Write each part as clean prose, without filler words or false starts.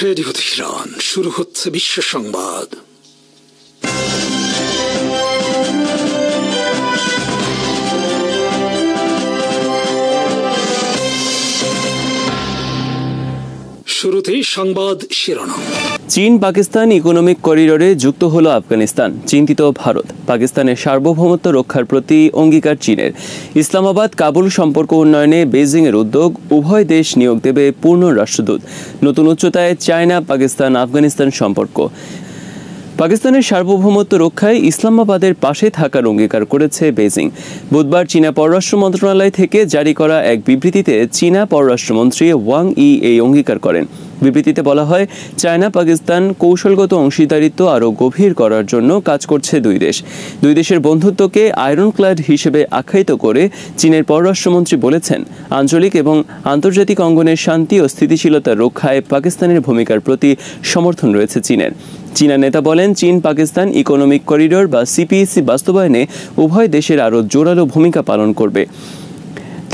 Radio Tehran, শুরু হচ্ছে বিশ্ব সংবাদ। শুরুতেই সংবাদ শিরোনাম। চীন পাকিস্তান ইকোনমিক করিডোরে যুক্ত হলো আফগানিস্তান, চিন্তিত ভারত। পাকিস্তানের সার্বভৌমত্ব রক্ষার প্রতি অঙ্গীকার চীনের। ইসলামাবাদ কাবুল সম্পর্ক উন্নয়নে বেইজিংয়ের উদ্যোগ, উভয় দেশ নিয়োগ দেবে পূর্ণ রাষ্ট্রদূত। নতুন উচ্চতায় চায়না পাকিস্তান আফগানিস্তান সম্পর্ক। পাকিস্তানের সার্বভৌমত্ব রক্ষায় ইসলামাবাদের পাশে থাকার অঙ্গীকার করেছে বেইজিং। বুধবার চীনা পররাষ্ট্র মন্ত্রণালয় থেকে জারি করা এক বিবৃতিতে চীনা পররাষ্ট্রমন্ত্রী ওয়াং ই এই অঙ্গীকার করেন। বিবৃতিতে বলা হয়, চায়না পাকিস্তান কৌশলগত অংশীদারিত্ব আরও গভীর করার জন্য কাজ করছে দুই দেশের বন্ধুত্বকে আয়রনক্লাড হিসেবে আখ্যায়িত করে চীনের পররাষ্ট্রমন্ত্রী বলেছেন, আঞ্চলিক এবং আন্তর্জাতিক অঙ্গনের শান্তি ও স্থিতিশীলতা রক্ষায় পাকিস্তানের ভূমিকার প্রতি সমর্থন রয়েছে চীনের। চীনা নেতা বলেন, চীন পাকিস্তান ইকোনমিক করিডোর বা সিপিইসি বাস্তবায়নে উভয় দেশের আরও জোরালো ভূমিকা পালন করবে।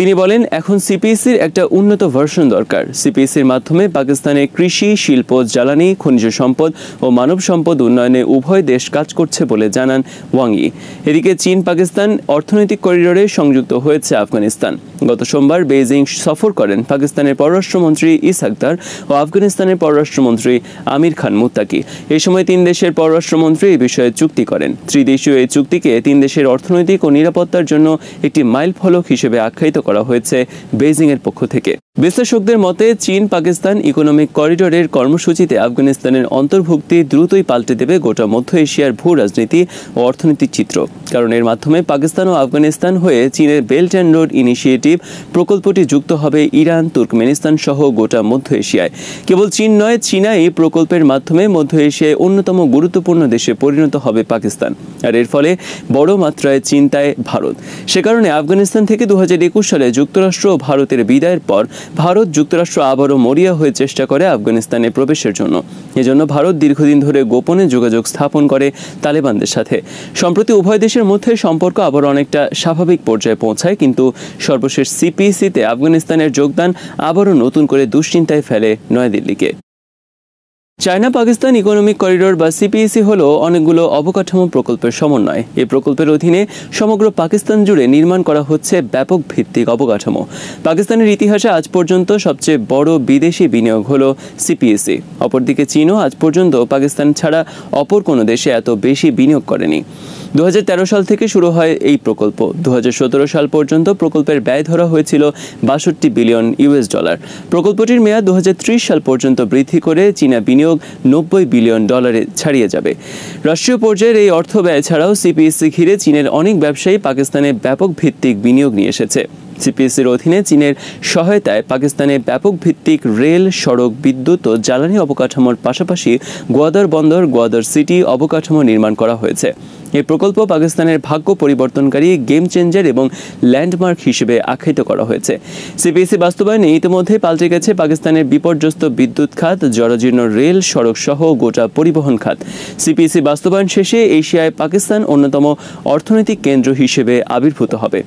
তিনি বলেন, এখন সিপিইসির একটা উন্নত ভার্সন দরকার। সিপিইসির মাধ্যমে পাকিস্তানের কৃষি, শিল্প, জ্বালানি, খনিজ সম্পদ ও মানব সম্পদ উন্নয়নে উভয় দেশ কাজ করছে বলে জানান ওয়াং ই। এদিকে চীন পাকিস্তান অর্থনৈতিক করিডোরে সংযুক্ত হয়েছে আফগানিস্তান। গত সোমবার বেইজিং সফর করেন পাকিস্তানের পররাষ্ট্রমন্ত্রী ইসহাক দার ও আফগানিস্তানের পররাষ্ট্রমন্ত্রী আমির খান মুত্তাকি। এই সময় তিন দেশের পররাষ্ট্রমন্ত্রী এই বিষয়ে চুক্তি করেন। ত্রিদেশীয় এই চুক্তিকে তিন দেশের অর্থনৈতিক ও নিরাপত্তার জন্য একটি মাইলফলক হিসেবে আখ্যায়িত করা হয়েছে বেইজিং এর পক্ষ থেকে। বিশ্লেষকদের মতে, চীন পাকিস্তান ইকোনমিক করিডোরের কর্মসূচিতে আফগানিস্তানের অন্তর্ভুক্তি দ্রুতই পাল্টে দেবে গোটা মধ্য এশিয়ার ভূ রাজনীতি ও অর্থনৈতিক চিত্র। কারণ এর মাধ্যমে পাকিস্তান ও আফগানিস্তান হয়ে চীনের বেল্ট অ্যান্ড রোড ইনিশিয়েটিভ প্রকল্পটি যুক্ত হবে ইরান, তুর্কমেনিস্তান সহ গোটা মধ্য এশিয়ায়। কেবল চীন নয়, চীনা এই প্রকল্পের মাধ্যমে মধ্য এশিয়ায় অন্যতম গুরুত্বপূর্ণ দেশে পরিণত হবে পাকিস্তান। আর এর ফলে বড় মাত্রায় চিন্তায় ভারত। সে কারণে আফগানিস্তান থেকে 2021 সালে যুক্তরাষ্ট্র ও ভারতের বিদায়ের পর ভারত যুক্তরাষ্ট্র আবারও মরিয়া হয়ে চেষ্টা করে আফগানিস্তানে প্রবেশের জন্য। এজন্য ভারত দীর্ঘদিন ধরে গোপনে যোগাযোগ স্থাপন করে তালেবানদের সাথে। সম্প্রতি উভয় দেশের মধ্যে সম্পর্ক আবার অনেকটা স্বাভাবিক পর্যায়ে পৌঁছায়, কিন্তু সর্বশেষ সিপিইসিতে আফগানিস্তানের যোগদান আবারও নতুন করে দুশ্চিন্তায় ফেলে নয়াদিল্লিকে। চায়না পাকিস্তান ইকোনমিক করিডোর বা সিপিইসি হলো অনেকগুলো অবকাঠামো প্রকল্পের সমন্বয়। এই প্রকল্পের অধীনে সমগ্র পাকিস্তান জুড়ে নির্মাণ করা হচ্ছে ব্যাপক ভিত্তিক অবকাঠামো। পাকিস্তানের ইতিহাসে আজ পর্যন্ত সবচেয়ে বড় বিদেশি বিনিয়োগ হলো সিপিইসি। অপরদিকে চীনও আজ পর্যন্ত পাকিস্তান ছাড়া অপর কোনো দেশে এত বেশি বিনিয়োগ করেনি। 2013 সাল থেকে শুরু হয় এই প্রকল্প। 2017 সাল পর্যন্ত প্রকল্পের ব্যয় ধরা হয়েছিল $62 বিলিয়ন। প্রকল্পটির মেয়াদ 2030 সাল পর্যন্ত বৃদ্ধি করে চীনা বিনিয়োগ $90 বিলিয়ন ছাড়িয়ে যাবে। রাষ্ট্রীয় পর্যায়ের এই অর্থ ব্যয় ছাড়াও সিপিইসি ঘিরে চীনের অনেক ব্যবসায়ী পাকিস্তানে ব্যাপক ভিত্তিক বিনিয়োগ নিয়ে এসেছে। সিপিইসির অধীনে চীনের সহায়তায় পাকিস্তানে ব্যাপক ভিত্তিক রেল, সড়ক, বিদ্যুৎ ও জ্বালানি অবকাঠামোর পাশাপাশি গোয়াদর বন্দর, গোয়াদর সিটি অবকাঠামো নির্মাণ করা হয়েছে। এই প্রকল্প পাকিস্তানের ভাগ্য পরিবর্তনকারী, গেম চেঞ্জার এবং ল্যান্ডমার্ক হিসেবে আখ্যায়িত করা হয়েছে। সিপিইসি বাস্তবায়নে ইতিমধ্যে পাল্টে গেছে পাকিস্তানের বিপর্যস্ত বিদ্যুৎ খাত, জরাজীর্ণ রেল, সড়ক সহ গোটা পরিবহন খাত। সিপিইসি বাস্তবায়ন শেষে এশিয়ায় পাকিস্তান অন্যতম অর্থনৈতিক কেন্দ্র হিসেবে আবির্ভূত হবে।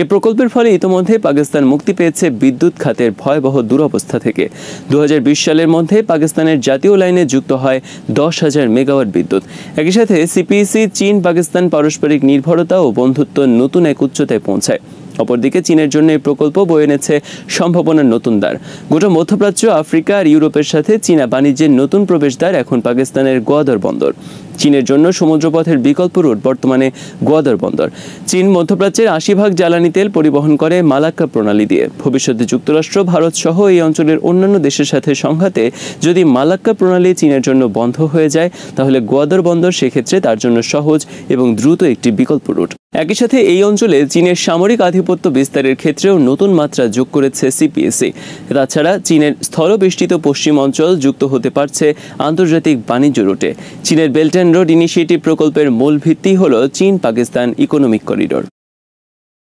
এই প্রকল্পের ফলে ইতিমধ্যে পাকিস্তান মুক্তি পেয়েছে বিদ্যুৎ খাতের ভয়াবহ দুরবস্থা থেকে। 2020 সালের মধ্যে পাকিস্তানের জাতীয় লাইনে যুক্ত হয় 10,000 মেগাওয়াট বিদ্যুৎ। একই সাথে সিপিইসি চীন পাকিস্তান পারস্পরিক নির্ভরতা ও বন্ধুত্ব নতুন এক উচ্চতায় পৌঁছায়। অপরদিকে চীনের জন্য এই প্রকল্প বয়ে এনেছে সম্ভাবনার নতুন দ্বার। গোটা মধ্যপ্রাচ্য, আফ্রিকা আর ইউরোপের সাথে চীনা বাণিজ্যের নতুন প্রবেশদ্বার এখন পাকিস্তানের গোয়াদর বন্দর। চীনের জন্য সমুদ্রপথের বিকল্প রুট বর্তমানে গোয়াদর বন্দর। চীন মধ্যপ্রাচ্যের 80% জ্বালানি তেল পরিবহন করে মালাক্কা প্রণালী দিয়ে। ভবিষ্যতে যুক্তরাষ্ট্র, ভারত সহ এই অঞ্চলের অন্যান্য দেশের সাথে সংঘাতে যদি মালাক্কা প্রণালী চীনের জন্য বন্ধ হয়ে যায়, তাহলে গোয়াদর বন্দর সেক্ষেত্রে তার জন্য সহজ এবং দ্রুত একটি বিকল্প রুট। একই সাথে এই অঞ্চলে চীনের সামরিক আধিপত্য বিস্তারের ক্ষেত্রেও নতুন মাত্রা যোগ করেছে সিপিইসি। তাছাড়া চীনের স্থলবেষ্টিত পশ্চিম অঞ্চল যুক্ত হতে পারছে আন্তর্জাতিক বাণিজ্য রুটে। চীনের বেল্ট অ্যান্ড রোড ইনিশিয়েটিভ প্রকল্পের মূল ভিত্তি হল চীন পাকিস্তান ইকোনমিক করিডোর।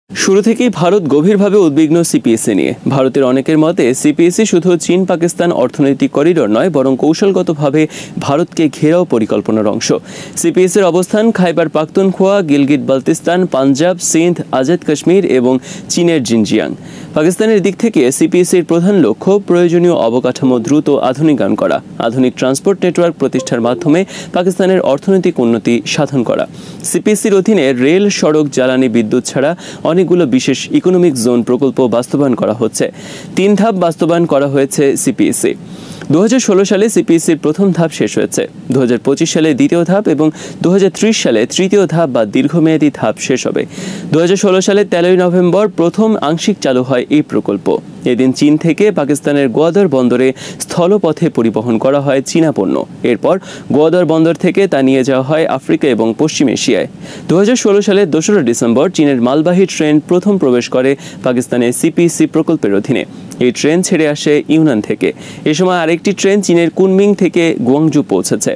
শুরু থেকেই ভারত গভীরভাবে উদ্বিগ্ন সিপিএসএ নিয়ে। ভারতের অনেকের মতে সিপিএসএ শুধু চীন পাকিস্তান অর্থনৈতিক করিডোর নয়, বরং কৌশলগতভাবে ভারতকে ঘেরাও পরিকল্পনার অংশ। সিপিএসএর অবস্থান খাইবার পাখতুনখোয়া, গিলগিট বালতিস্তান, পাঞ্জাব, সিন্ধ, আজাদ কাশ্মীর এবং চীনের জিনজিয়াং। পাকিস্তানের দিক থেকে সিপিএসএর প্রধান লক্ষ্য প্রয়োজনীয় অবকাঠামো দ্রুত আধুনিকায়ন করা, আধুনিক ট্রান্সপোর্ট নেটওয়ার্ক প্রতিষ্ঠার মাধ্যমে পাকিস্তানের অর্থনৈতিক উন্নতি সাধন করা। সিপিএসএর অধীনে রেল, সড়ক, জ্বালানি, বিদ্যুৎ ছাড়া অনেকগুলো বিশেষ ইকোনমিক জোন প্রকল্প বাস্তবায়ন করা হচ্ছে। 3 ধাপ বাস্তবায়ন করা হয়েছে সিপিএসএ। 2016 সালে সিপিএসএর প্রথম ধাপ শেষ হয়েছে। 2025 সালে দ্বিতীয় ধাপ এবং 2030 সালে তৃতীয় ধাপ বা দীর্ঘমেয়াদী ধাপ শেষ হবে। 2016 সালে 13 নভেম্বর প্রথম আংশিক চালু হয় এই প্রকল্প। এদিন চীন থেকে পাকিস্তানের গোয়াদর বন্দরে স্থলপথে পরিবহন করা হয় চীনা পণ্য। এরপর গোয়াদর বন্দর থেকে তা নিয়ে যাওয়া হয় আফ্রিকা এবং পশ্চিম এশিয়ায়। 2016 সালের 2 ডিসেম্বর চীনের মালবাহী ট্রেন প্রথম প্রবেশ করে পাকিস্তানের সিপিএসএ প্রকল্পের অধীনে। এই ট্রেন ছেড়ে আসে ইউনান থেকে। এ সময় আরেকটি ট্রেন চীনের কুনমিং থেকে গুয়াংজু পৌঁছেছে।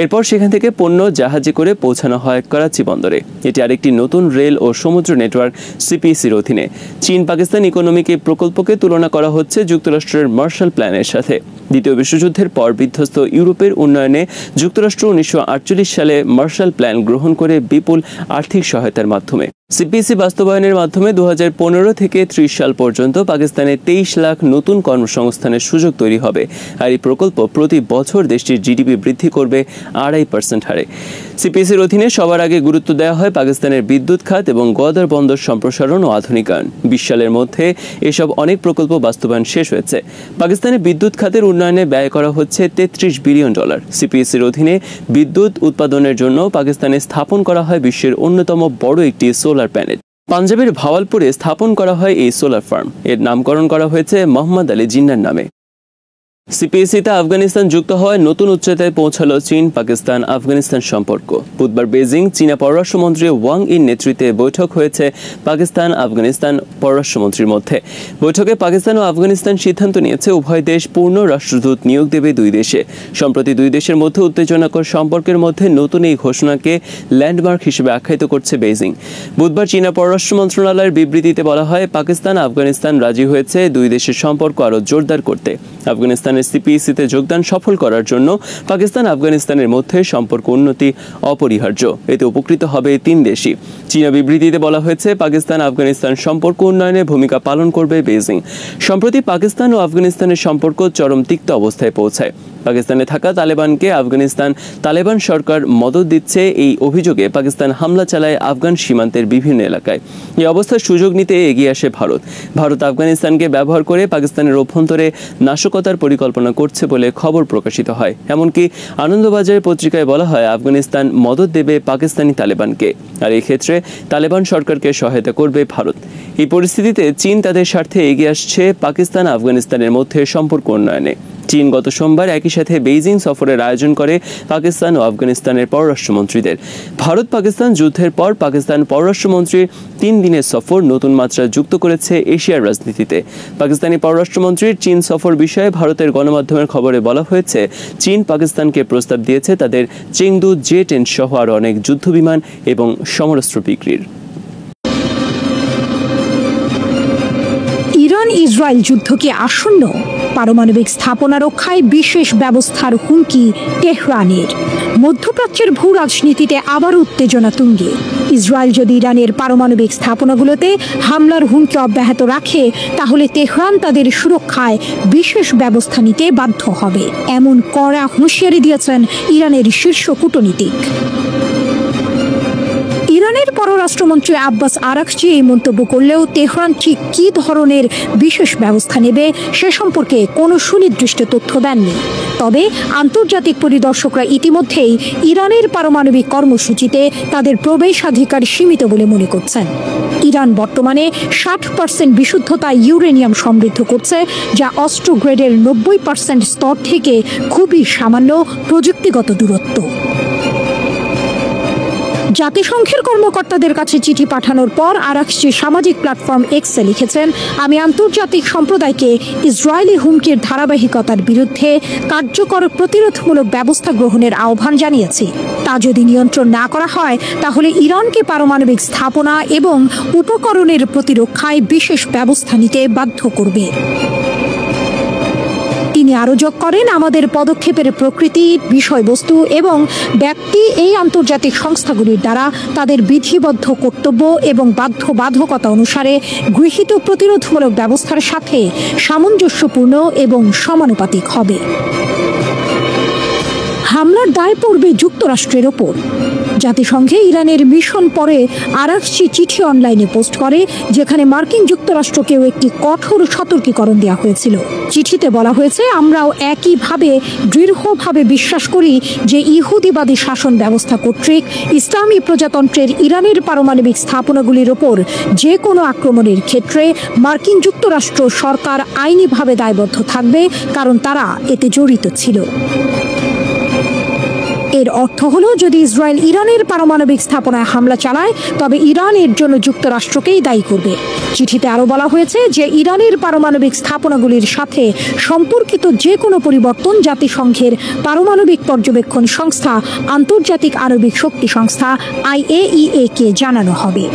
এরপর সেখান থেকে পণ্য জাহাজে করে পৌঁছানো হয় করাচি বন্দরে। এটি আরেকটি নতুন রেল ও সমুদ্র নেটওয়ার্ক সিপিএসএর অধীনে। চীন পাকিস্তান ইকোনমিক এই প্রকল্পকে তুলনা করা হচ্ছে যুক্তরাষ্ট্রের মার্শাল প্ল্যানের সাথে। দ্বিতীয় বিশ্বযুদ্ধের পর বিধ্বস্ত ইউরোপের উন্নয়নে যুক্তরাষ্ট্র 1948 সালে মার্শাল প্ল্যান গ্রহণ করে বিপুল আর্থিক সহায়তার মাধ্যমে। সিপিএসএ বাস্তবায়নের মাধ্যমে 2015 থেকে 30 সাল পর্যন্ত পাকিস্তানে 23 লাখ নতুন কর্মসংস্থানের সুযোগ তৈরি হবে। আর এই প্রকল্প প্রতি বছর দেশটির জিডিপি বৃদ্ধি করবে 2.5% হারে। সিপিএসএর অধীনে সবার আগে গুরুত্ব দেওয়া হয় পাকিস্তানের বিদ্যুৎ খাত এবং গোয়াদর বন্দর সম্প্রসারণ ও আধুনিকায়ন। 20 সালের মধ্যে এসব অনেক প্রকল্প বাস্তবায়ন শেষ হয়েছে। পাকিস্তানের বিদ্যুৎ খাতের উন্নয়নে ব্যয় করা হচ্ছে $33 বিলিয়ন। সিপিএসএর অধীনে বিদ্যুৎ উৎপাদনের জন্য পাকিস্তানে স্থাপন করা হয় বিশ্বের অন্যতম বড় একটি সোলার প্যানেল। পাঞ্জাবের ভাওয়ালপুরে স্থাপন করা হয় এই সোলার ফার্ম। এর নামকরণ করা হয়েছে মোহাম্মদ আলী জিন্নার নামে। সিপিএসএতে আফগানিস্তান যুক্ত হওয়ায় নতুন উচ্চতায় পৌঁছালো চীন পাকিস্তান আফগানিস্তান সম্পর্ক। বুধবার বেজিং চীনা পররাষ্ট্রমন্ত্রী ওয়াং ইন নেতৃত্বে বৈঠক হয়েছে পাকিস্তান আফগানিস্তান পররাষ্ট্রমন্ত্রীর মধ্যে। বৈঠকে পাকিস্তান ও আফগানিস্তান সিদ্ধান্ত নিয়েছে উভয় দেশ পূর্ণ রাষ্ট্রদূত নিয়োগ দেবে দুই দেশে। সম্প্রতি দুই দেশের মধ্যে উত্তেজনাকর সম্পর্কের মধ্যে নতুন এই ঘোষণাকে ল্যান্ডমার্ক হিসেবে আখ্যায়িত করছে বেজিং। বুধবার চীনা পররাষ্ট্র মন্ত্রণালয়ের বিবৃতিতে বলা হয়, পাকিস্তান আফগানিস্তান রাজি হয়েছে দুই দেশের সম্পর্ক আরও জোরদার করতে। আফগানিস্তানের সিপিএসএতে যোগদান সফল করার জন্য পাকিস্তান আফগানিস্তানের মধ্যে সম্পর্ক উন্নতি অপরিহার্য। এতে উপকৃত হবে 3 দেশই। চীনা বিবৃতিতে বলা হয়েছে, পাকিস্তান আফগানিস্তান সম্পর্ক উন্নয়নে ভূমিকা পালন করবে বেজিং। সম্প্রতি পাকিস্তান ও আফগানিস্তানের সম্পর্ক চরম তিক্ত অবস্থায় পৌঁছায়। পাকিস্তানে থাকা তালেবানকে আফগানিস্তান তালেবান সরকার মদত দিচ্ছে, এই অভিযোগে পাকিস্তান হামলা চালায় আফগান সীমান্তের বিভিন্ন এলাকায়। এই অবস্থার সুযোগ নিতে এগিয়ে আসে ভারত। ভারত আফগানিস্তানকে ব্যবহার করে পাকিস্তানের অভ্যন্তরে নাশকতার পরিকল্পনা করছে বলে খবর প্রকাশিত হয়। এমনকি আনন্দবাজার পত্রিকায় বলা হয়, আফগানিস্তান মদত দেবে পাকিস্তানি তালেবানকে, আর এই ক্ষেত্রে তালেবান সরকারকে সহায়তা করবে ভারত। এই পরিস্থিতিতে চীন তাদের স্বার্থে এগিয়ে আসছে পাকিস্তান আফগানিস্তানের মধ্যে সম্পর্ক উন্নয়নে। চীন গত সোমবার একই সাথে বেইজিং সফরের আয়োজন করে পাকিস্তান ও আফগানিস্তানের পররাষ্ট্রমন্ত্রীদের। ভারত পাকিস্তান যুদ্ধের পর পাকিস্তান পররাষ্ট্রমন্ত্রীর 3 দিনের সফর নতুন মাত্রা যুক্ত করেছে এশিয়ার রাজনীতিতে। পাকিস্তানি পররাষ্ট্রমন্ত্রীর চীন সফর বিষয়ে ভারতের গণমাধ্যমের খবরে বলা হয়েছে, চীন পাকিস্তানকে প্রস্তাব দিয়েছে তাদের চেংদু J-10 সহ আরও অনেক যুদ্ধবিমান এবং সমরাস্ত্র বিক্রির। ইরান ইসরায়েল যুদ্ধ কি আসন্ন? পারমাণবিক স্থাপনা রক্ষায় বিশেষ ব্যবস্থার হুমকি তেহরানের। মধ্যপ্রাচ্যের ভূ রাজনীতিতে আবার উত্তেজনা তুঙ্গে। ইসরায়েল যদি ইরানের পারমাণবিক স্থাপনাগুলোতে হামলার হুমকি অব্যাহত রাখে, তাহলে তেহরান তাদের সুরক্ষায় বিশেষ ব্যবস্থা নিতে বাধ্য হবে, এমন কড়া হুঁশিয়ারি দিয়েছেন ইরানের শীর্ষ কূটনীতিক। ইরানের পররাষ্ট্রমন্ত্রী আব্বাস আরাকচি এই মন্তব্য করলেও তেহরান ঠিক কী ধরনের বিশেষ ব্যবস্থা নেবে সে সম্পর্কে কোনো সুনির্দিষ্ট তথ্য দেননি। তবে আন্তর্জাতিক পরিদর্শকরা ইতিমধ্যেই ইরানের পারমাণবিক কর্মসূচিতে তাদের প্রবেশাধিকার সীমিত বলে মনে করছেন। ইরান বর্তমানে 60% বিশুদ্ধতা ইউরেনিয়াম সমৃদ্ধ করছে, যা অস্ত্র গ্রেডের 90% স্তর থেকে খুবই সামান্য প্রযুক্তিগত দূরত্ব। জাতিসংঘের কর্মকর্তাদের কাছে চিঠি পাঠানোর পর আরাকচি সামাজিক প্ল্যাটফর্ম এক্সে লিখেছেন, আমি আন্তর্জাতিক সম্প্রদায়কে ইসরায়েলি হুমকির ধারাবাহিকতার বিরুদ্ধে কার্যকর প্রতিরোধমূলক ব্যবস্থা গ্রহণের আহ্বান জানিয়েছি। তা যদি নিয়ন্ত্রণ না করা হয় তাহলে ইরানকে পারমাণবিক স্থাপনা এবং উপকরণের প্রতিরক্ষায় বিশেষ ব্যবস্থা নিতে বাধ্য করবে। তিনি আরো যোগ করেন, আমাদের পদক্ষেপের প্রকৃতি, বিষয়বস্তু এবং ব্যক্তি এই আন্তর্জাতিক সংস্থাগুলির দ্বারা তাদের বিধিবদ্ধ কর্তব্য এবং বাধ্যবাধকতা অনুসারে গৃহীত প্রতিরোধমূলক ব্যবস্থার সাথে সামঞ্জস্যপূর্ণ এবং সমানুপাতিক হবে। হামলার দায় পড়বে যুক্তরাষ্ট্রের ওপর। জাতিসংঘে ইরানের মিশন পরে আরাকচি চিঠি অনলাইনে পোস্ট করে, যেখানে মার্কিন যুক্তরাষ্ট্রকেও একটি কঠোর সতর্কীকরণ দেওয়া হয়েছিল। চিঠিতে বলা হয়েছে, আমরাও একইভাবে দৃঢ়ভাবে বিশ্বাস করি যে ইহুদিবাদী শাসন ব্যবস্থা কর্তৃক ইসলামী প্রজাতন্ত্রের ইরানের পারমাণবিক স্থাপনাগুলির ওপর যে কোনো আক্রমণের ক্ষেত্রে মার্কিন যুক্তরাষ্ট্র সরকার আইনিভাবে দায়বদ্ধ থাকবে, কারণ তারা এতে জড়িত ছিল। এর অর্থ হলো, যদি ইসরায়েল ইরানের পারমাণবিক স্থাপনায় হামলা চালায় তবে ইরান এর জন্য যুক্তরাষ্ট্রকেই দায়ী করবে। চিঠিতে আরও বলা হয়েছে যে ইরানের পারমাণবিক স্থাপনাগুলির সাথে সম্পর্কিত যে কোনো পরিবর্তন জাতিসংঘের পারমাণবিক পর্যবেক্ষণ সংস্থা আন্তর্জাতিক আণবিক শক্তি সংস্থা IAEA কে জানানো হবে।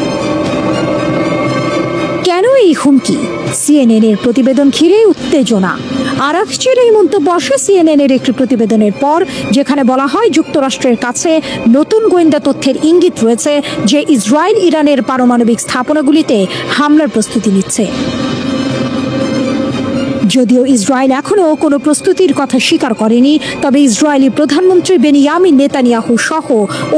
কেন এই হুমকি? CNN এর প্রতিবেদন ঘিরে উত্তেজনা। আরাকচির এই মন্তব্য আসে CNN এর একটি প্রতিবেদনের পর, যেখানে বলা হয় যুক্তরাষ্ট্রের কাছে নতুন গোয়েন্দা তথ্যের ইঙ্গিত রয়েছে যে ইসরায়েল ইরানের পারমাণবিক স্থাপনাগুলিতে হামলার প্রস্তুতি নিচ্ছে। যদিও ইসরায়েল এখনও কোনো প্রস্তুতির কথা স্বীকার করেনি, তবে ইসরায়েলি প্রধানমন্ত্রী বেনিয়ামিন নেতানিয়াহু সহ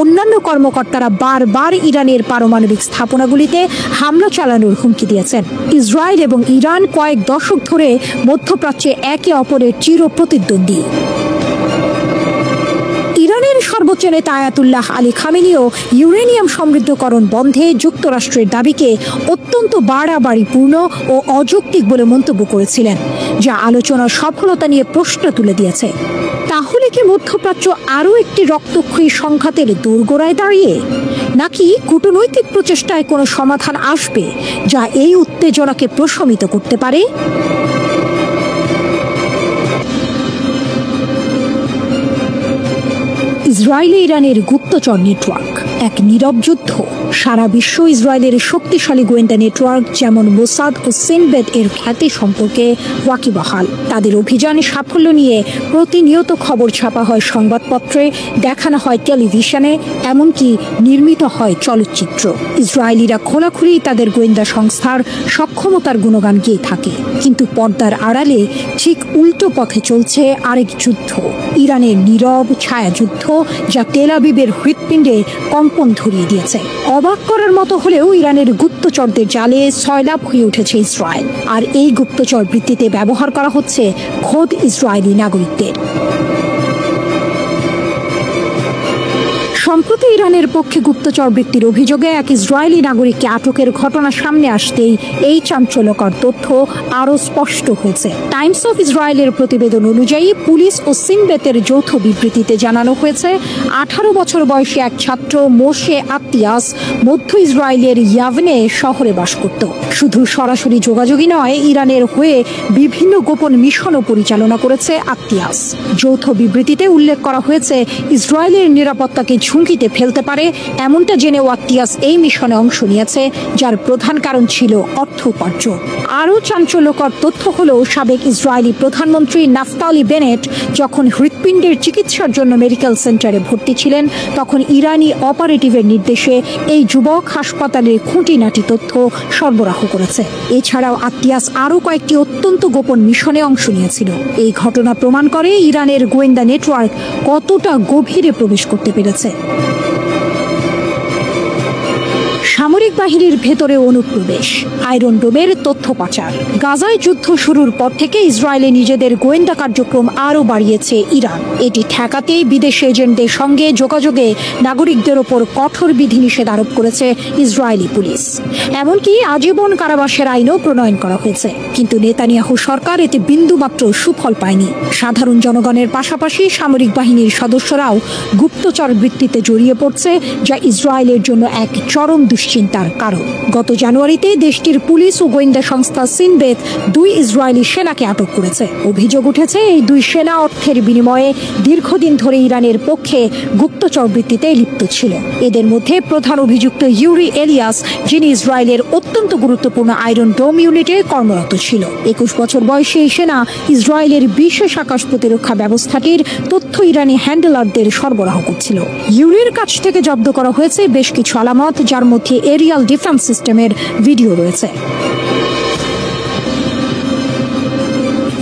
অন্যান্য কর্মকর্তারা বারবার ইরানের পারমাণবিক স্থাপনাগুলিতে হামলা চালানোর হুমকি দিয়েছেন। ইসরায়েল এবং ইরান কয়েক দশক ধরে মধ্যপ্রাচ্যে একে অপরের চির প্রতিদ্বন্দ্বী। ইরানের সর্বোচ্চ নেতা আয়াতুল্লাহ আলী খামেনিও ইউরেনিয়াম সমৃদ্ধকরণ বন্ধে যুক্তরাষ্ট্রের দাবিকে অত্যন্ত বাড়াবাড়িপূর্ণ ও অযৌক্তিক বলে মন্তব্য করেছিলেন, যা আলোচনার সফলতা নিয়ে প্রশ্ন তুলে দিয়েছে। তাহলে কি মধ্যপ্রাচ্য আরও একটি রক্তক্ষয়ী সংঘাতের দোরগোড়ায় দাঁড়িয়ে, নাকি কূটনৈতিক প্রচেষ্টায় কোনো সমাধান আসবে যা এই উত্তেজনাকে প্রশমিত করতে পারে? ইসরায়েল ইরানের গুপ্তচর নেটওয়ার্ক এক নীরব যুদ্ধ। সারা বিশ্ব ইসরায়েলের শক্তিশালী গোয়েন্দা নেটওয়ার্ক যেমন মোসাদ ও সিনবেদ এর খ্যাতি সম্পর্কে ওয়াকিবহাল। তাদের অভিযানে সাফল্য নিয়ে প্রতিনিয়ত খবর ছাপা হয় সংবাদপত্রে, দেখানো হয় টেলিভিশনে, এমনকি নির্মিত হয় চলচ্চিত্র। ইসরায়েলিরা খোলাখুলি তাদের গোয়েন্দা সংস্থার সক্ষমতার গুণগান গেয়ে থাকে, কিন্তু পর্দার আড়ালে ঠিক উল্টো পথে চলছে আরেক যুদ্ধ, ইরানের নীরব ছায়াযুদ্ধ, যা তেল আবিবের হৃৎপিণ্ডে কম্পন ধরিয়ে দিয়েছে। অবাক করার মতো হলেও ইরানের গুপ্তচরদের জালে সয়লাব হয়ে উঠেছে ইসরায়েল, আর এই গুপ্তচর বৃত্তিতে ব্যবহার করা হচ্ছে খোদ ইসরায়েলি নাগরিকদের। সম্প্রতি ইরানের পক্ষে গুপ্তচর বৃত্তির অভিযোগে এক ইসরায়েলি নাগরিককে আটকের ঘটনা সামনে আসতেই এই চাঞ্চল্যকর তথ্য আরও স্পষ্ট হয়েছে। টাইমস অফ ইসরায়েলের প্রতিবেদন অনুযায়ী পুলিশ ও সিনবেতের যৌথ বিবৃতিতে জানানো হয়েছে, 18 বছর বয়সী এক ছাত্র মোশে আত্তিয়াস মধ্য ইসরায়েলের ইয়াভনে শহরে বাস করত। শুধু সরাসরি যোগাযোগই নয়, ইরানের হয়ে বিভিন্ন গোপন মিশনও পরিচালনা করেছে আত্তিয়াস। যৌথ বিবৃতিতে উল্লেখ করা হয়েছে, ইসরায়েলের নিরাপত্তাকে ঝুঁকিতে ফেলতে পারে এমনটা জেনে ওয়াত্তিয়াস এই মিশনে অংশ নিয়েছে, যার প্রধান কারণ ছিল অর্থ উপার্জন। আরও চাঞ্চল্যকর তথ্য হলো, সাবেক ইসরায়েলি প্রধানমন্ত্রী নাফতালি বেনেট যখন হৃৎপিণ্ডের চিকিৎসার জন্য মেডিকেল সেন্টারে ভর্তি ছিলেন, তখন ইরানি অপারেটিভের নির্দেশে এই যুবক হাসপাতালের খুঁটিনাটি তথ্য সরবরাহ করেছে। এছাড়াও আত্তিয়াস আরও কয়েকটি অত্যন্ত গোপন মিশনে অংশ নিয়েছিল। এই ঘটনা প্রমাণ করে ইরানের গোয়েন্দা নেটওয়ার্ক কতটা গভীরে প্রবেশ করতে পেরেছে। সামরিক বাহিনীর ভেতরে অনুপ্রবেশ, আয়রন ডোমের তথ্য পাচার। গাজায় যুদ্ধ শুরুর পর থেকে ইসরায়েলে নিজেদের গোয়েন্দা কার্যক্রম আরও বাড়িয়েছে ইরান। এটি ঠেকাতে বিদেশি এজেন্টদের সঙ্গে যোগাযোগে নাগরিকদের ওপর কঠোর বিধিনিষেধ আরোপ করেছে ইসরায়েলি পুলিশ। এমনকি আজীবন কারাবাসের আইনও প্রণয়ন করা হয়েছে। কিন্তু নেতানিয়াহু সরকার এতে বিন্দুমাত্র সুফল পায়নি। সাধারণ জনগণের পাশাপাশি সামরিক বাহিনীর সদস্যরাও গুপ্তচর বৃত্তিতে জড়িয়ে পড়ছে, যা ইসরায়েলের জন্য এক চরম দুশ্চিন্তার কারণ। গত জানুয়ারিতে দেশটির পুলিশ ও গোয়েন্দা সংস্থা সিনবেত 2 ইসরায়েলি সেনাকে আটক করেছে। অভিযোগ উঠেছে এই 2 সেনা অর্থের বিনিময়ে দীর্ঘদিন ধরে ইরানের পক্ষে গুপ্তচর বৃত্তিতে লিপ্ত ছিল। এদের মধ্যে প্রধান অভিযুক্ত ইউরি এলিয়াস, যিনি ইসরায়েলের অত্যন্ত গুরুত্বপূর্ণ আয়রন ডোম ইউনিটে কর্মরত ছিল। 21 বছর বয়সী এই সেনা ইসরায়েলের বিশেষ আকাশ প্রতিরক্ষা ব্যবস্থাটির তথ্য ইরানি হ্যান্ডলারদের সরবরাহ করছিল। ইউরির কাছ থেকে জব্দ করা হয়েছে বেশ কিছু আলামত, যার মধ্যে এরিয়াল ডিফেন্স সিস্টেমের ভিডিও রয়েছে।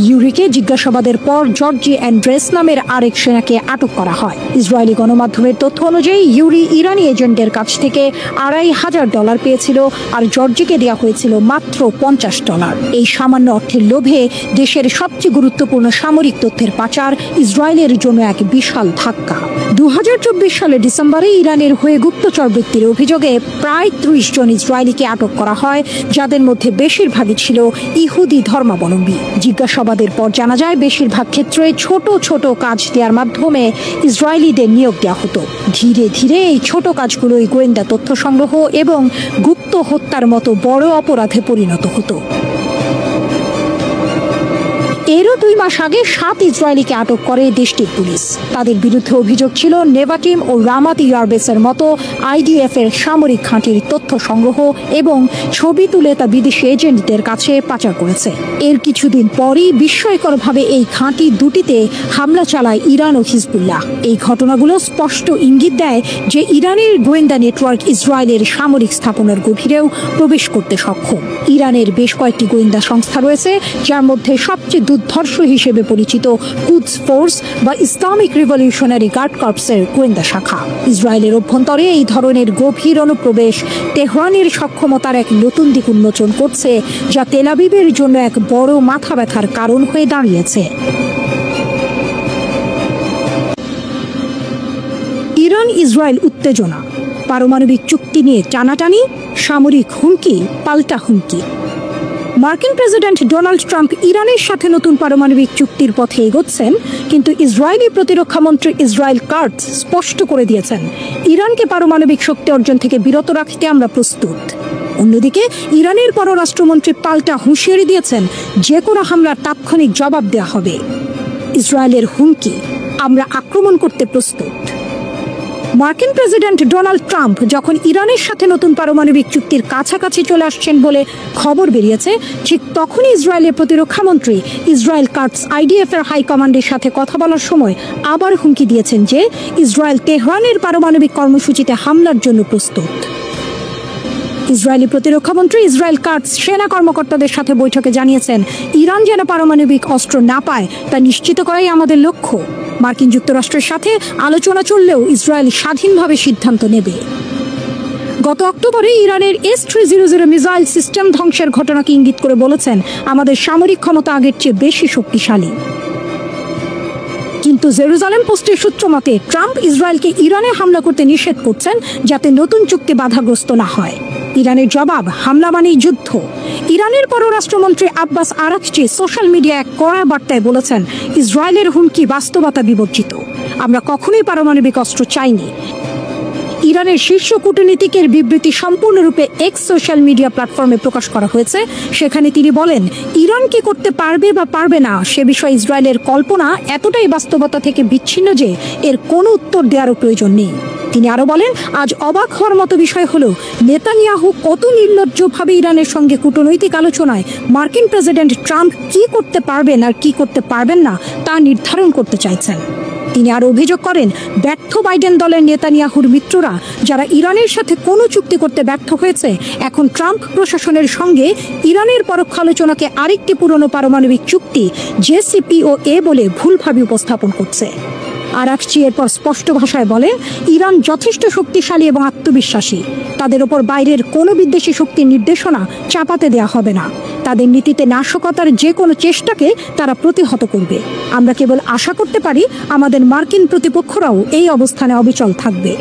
ইউরিকে জিজ্ঞাসাবাদের পর জর্জি অ্যান্ড্রেস নামের আরেক সেনাকে আটক করা হয়। ইসরায়েলি গণমাধ্যমের তথ্য অনুযায়ী ইউরি ইরানি এজেন্টের কাছ থেকে $2,500 পেয়েছিল, আর জর্জিকে দেওয়া হয়েছিল মাত্র $50। এই সামান্য অর্থের লোভে দেশের সবচেয়ে গুরুত্বপূর্ণ সামরিক তথ্যের পাচার ইসরায়েলের জন্য এক বিশাল ধাক্কা। 2024 সালের ডিসেম্বরে ইরানের হয়ে গুপ্তচর বৃত্তির অভিযোগে প্রায় 30 জন ইসরায়েলিকে আটক করা হয়, যাদের মধ্যে বেশিরভাগই ছিল ইহুদি ধর্মাবলম্বী। জিজ্ঞাসাবাদের পর জানা যায় বেশিরভাগ ক্ষেত্রে ছোট ছোট কাজ দেওয়ার মাধ্যমে ইসরায়েলিদের নিয়োগ দেওয়া হতো। ধীরে ধীরে এই ছোট কাজগুলোই গোয়েন্দা তথ্য সংগ্রহ এবং গুপ্ত হত্যার মতো বড় অপরাধে পরিণত হতো। এরও 2 মাস আগে 7 ইসরায়েলিকে আটক করে দেশটির পুলিশ। তাদের বিরুদ্ধে অভিযোগ ছিল নেভাটিম ও রামাত ইয়ারবেসের মতো আইডিএফ এর সামরিক ঘাঁটির তথ্য সংগ্রহ এবং ছবি তুলে তা বিদেশি এজেন্টদের কাছে পাচার করেছে। এর কিছুদিন পরই বিস্ময়করভাবে এই ঘাঁটি দুটিতে হামলা চালায় ইরান ও হিজবুল্লাহ। এই ঘটনাগুলো স্পষ্ট ইঙ্গিত দেয় যে ইরানের গোয়েন্দা নেটওয়ার্ক ইসরায়েলের সামরিক স্থাপনার গভীরেও প্রবেশ করতে সক্ষম। ইরানের বেশ কয়েকটি গোয়েন্দা সংস্থা রয়েছে, যার মধ্যে সবচেয়ে দুর্ধর্ষ হিসেবে পরিচিত কুদস ফোর্স বা ইসলামিক রিভলিউশনারি গার্ড কর্পসের গোয়েন্দা শাখা। ইসরায়েলের অভ্যন্তরে এই ধরনের গভীর অনুপ্রবেশ তেহরানের সক্ষমতার এক নতুন দিক উন্মোচন করছে, যা তেল আবিবের জন্য এক বড় মাথা ব্যথার কারণ হয়ে দাঁড়িয়েছে। ইরান ইসরায়েল উত্তেজনা, পারমাণবিক চুক্তি নিয়ে টানাটানি, সামরিক হুমকি পাল্টা হুমকি। মার্কিন প্রেসিডেন্ট ডোনাল্ড ট্রাম্প ইরানের সাথে নতুন পারমাণবিক চুক্তির পথে এগোচ্ছেন, কিন্তু ইসরায়েলি প্রতিরক্ষা মন্ত্রী ইসরায়েল কাটজ স্পষ্ট করে দিয়েছেন, ইরানকে পারমাণবিক শক্তি অর্জন থেকে বিরত রাখতে আমরা প্রস্তুত। অন্যদিকে ইরানের পররাষ্ট্রমন্ত্রী পাল্টা হুঁশিয়ারি দিয়েছেন, যে কোনো হামলার তাৎক্ষণিক জবাব দেওয়া হবে। ইসরায়েলের হুমকি, আমরা আক্রমণ করতে প্রস্তুত। মার্কিন প্রেসিডেন্ট ডোনাল্ড ট্রাম্প যখন ইরানের সাথে নতুন পারমাণবিক চুক্তির কাছাকাছি চলে আসছেন বলে খবর বেরিয়েছে, ঠিক তখনই ইসরায়েলের প্রতিরক্ষা মন্ত্রী ইসরায়েল কাটজ আইডিএফ এর হাইকমান্ডের সাথে কথা বলার সময় আবার হুমকি দিয়েছেন যে ইসরায়েল তেহরানের পারমাণবিক কর্মসূচিতে হামলার জন্য প্রস্তুত। ইসরায়েলি প্রতিরক্ষা মন্ত্রী ইসরায়েল কাটজ সেনা কর্মকর্তাদের সাথে বৈঠকে জানিয়েছেন, ইরান যেন পারমাণবিক অস্ত্র না পায় তা নিশ্চিত করাই আমাদের লক্ষ্য। মার্কিন যুক্তরাষ্ট্রের সাথে আলোচনা চললেও ইসরায়েল স্বাধীনভাবে সিদ্ধান্ত নেবে। গত অক্টোবরে ইরানের S-300 মিসাইল সিস্টেম ধ্বংসের ঘটনাকে ইঙ্গিত করে বলেছেন, আমাদের সামরিক ক্ষমতা আগের চেয়ে বেশি শক্তিশালী। কিন্তু জেরুজালেম পোস্টের সূত্র মতে ট্রাম্প ইসরায়েলকে ইরানে হামলা করতে নিষেধ করছেন, যাতে নতুন চুক্তি বাধাগ্রস্ত না হয়। ইরানের জবাব, হামলা মানেই যুদ্ধ। ইরানের পররাষ্ট্রমন্ত্রী আব্বাস আরাকচি সোশ্যাল মিডিয়ায় এক কড়া বার্তায় বলেছেন, ইসরায়েলের হুমকি বাস্তবতা বিবর্জিত, আমরা কখনোই পারমাণবিক অস্ত্র চাইনি। ইরানের শীর্ষ কূটনীতিকের বিবৃতি সম্পূর্ণরূপে এক্স সোশ্যাল মিডিয়া প্ল্যাটফর্মে প্রকাশ করা হয়েছে। সেখানে তিনি বলেন, ইরান কি করতে পারবে বা পারবে না সে বিষয়ে ইসরায়েলের কল্পনা এতটাই বাস্তবতা থেকে বিচ্ছিন্ন যে এর কোনো উত্তর দেওয়ারও প্রয়োজন নেই। তিনি আরো বলেন, আজ অবাক হওয়ার মতো বিষয় হলো নেতানিয়াহু কত নির্লজ্জভাবে ইরানের সঙ্গে কূটনৈতিক আলোচনায় মার্কিন প্রেসিডেন্ট ট্রাম্প কি করতে পারবেন আর কি করতে পারবেন না তা নির্ধারণ করতে চাইছেন। তিনি আরো অভিযোগ করেন, ব্যর্থ বাইডেন দলের নেতানিয়াহুর মিত্ররা যারা ইরানের সাথে কোনো চুক্তি করতে ব্যর্থ হয়েছে, এখন ট্রাম্প প্রশাসনের সঙ্গে ইরানের পরোক্ষ আলোচনাকে আরেকটি পুরনো পারমাণবিক চুক্তি JCPOA বলে ভুলভাবে উপস্থাপন করছে। আরাকচি এরপর স্পষ্ট ভাষায় বলেন, ইরান যথেষ্ট শক্তিশালী এবং আত্মবিশ্বাসী। তাদের ওপর বাইরের কোনো বিদ্বেষী শক্তির নির্দেশনা চাপাতে দেয়া হবে না। তাদের নীতিতে নাশকতার যে কোনো চেষ্টাকে তারা প্রতিহত করবে। আমরা কেবল আশা করতে পারি আমাদের মার্কিন প্রতিপক্ষরাও এই অবস্থানে অবিচল থাকবে।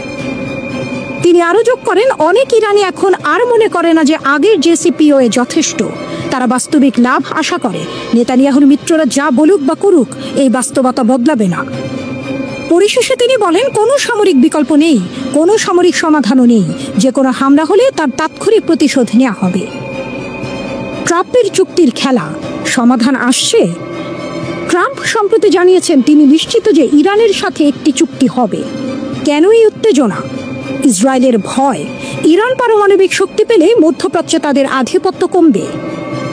তিনি আরো যোগ করেন, অনেক ইরানি এখন আর মনে করে না যে আগের জেসিপিওএ যথেষ্ট। তারা বাস্তবিক লাভ আশা করে। নেতানিয়াহুর মিত্ররা যা বলুক বা করুক, এই বাস্তবতা বদলাবে না। পরিশেষে তিনি বলেন, কোনো সামরিক বিকল্প নেই, কোনো সামরিক সমাধানও নেই। যে কোনো হামলা হলে তার তাৎক্ষণিক প্রতিশোধ নেওয়া হবে। ট্রাম্পের চুক্তির খেলা, সমাধান আসছে। ট্রাম্প সম্প্রতি জানিয়েছেন তিনি নিশ্চিত যে ইরানের সাথে একটি চুক্তি হবে। কেন এই উত্তেজনা? ইসরায়েলের ভয় ইরান পারমাণবিক শক্তি পেলে মধ্যপ্রাচ্যে তাদের আধিপত্য কমবে।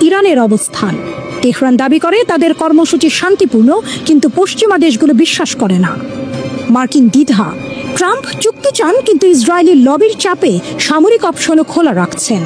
ইরানের অবস্থান, তেহরান দাবি করে তাদের কর্মসূচি শান্তিপূর্ণ, কিন্তু পশ্চিমা দেশগুলো বিশ্বাস করে না। মার্কিন দ্বিধা, ট্রাম্প চুক্তি চান কিন্তু ইসরায়েলি লবির চাপে সামরিক অপশনও খোলা রাখছেন।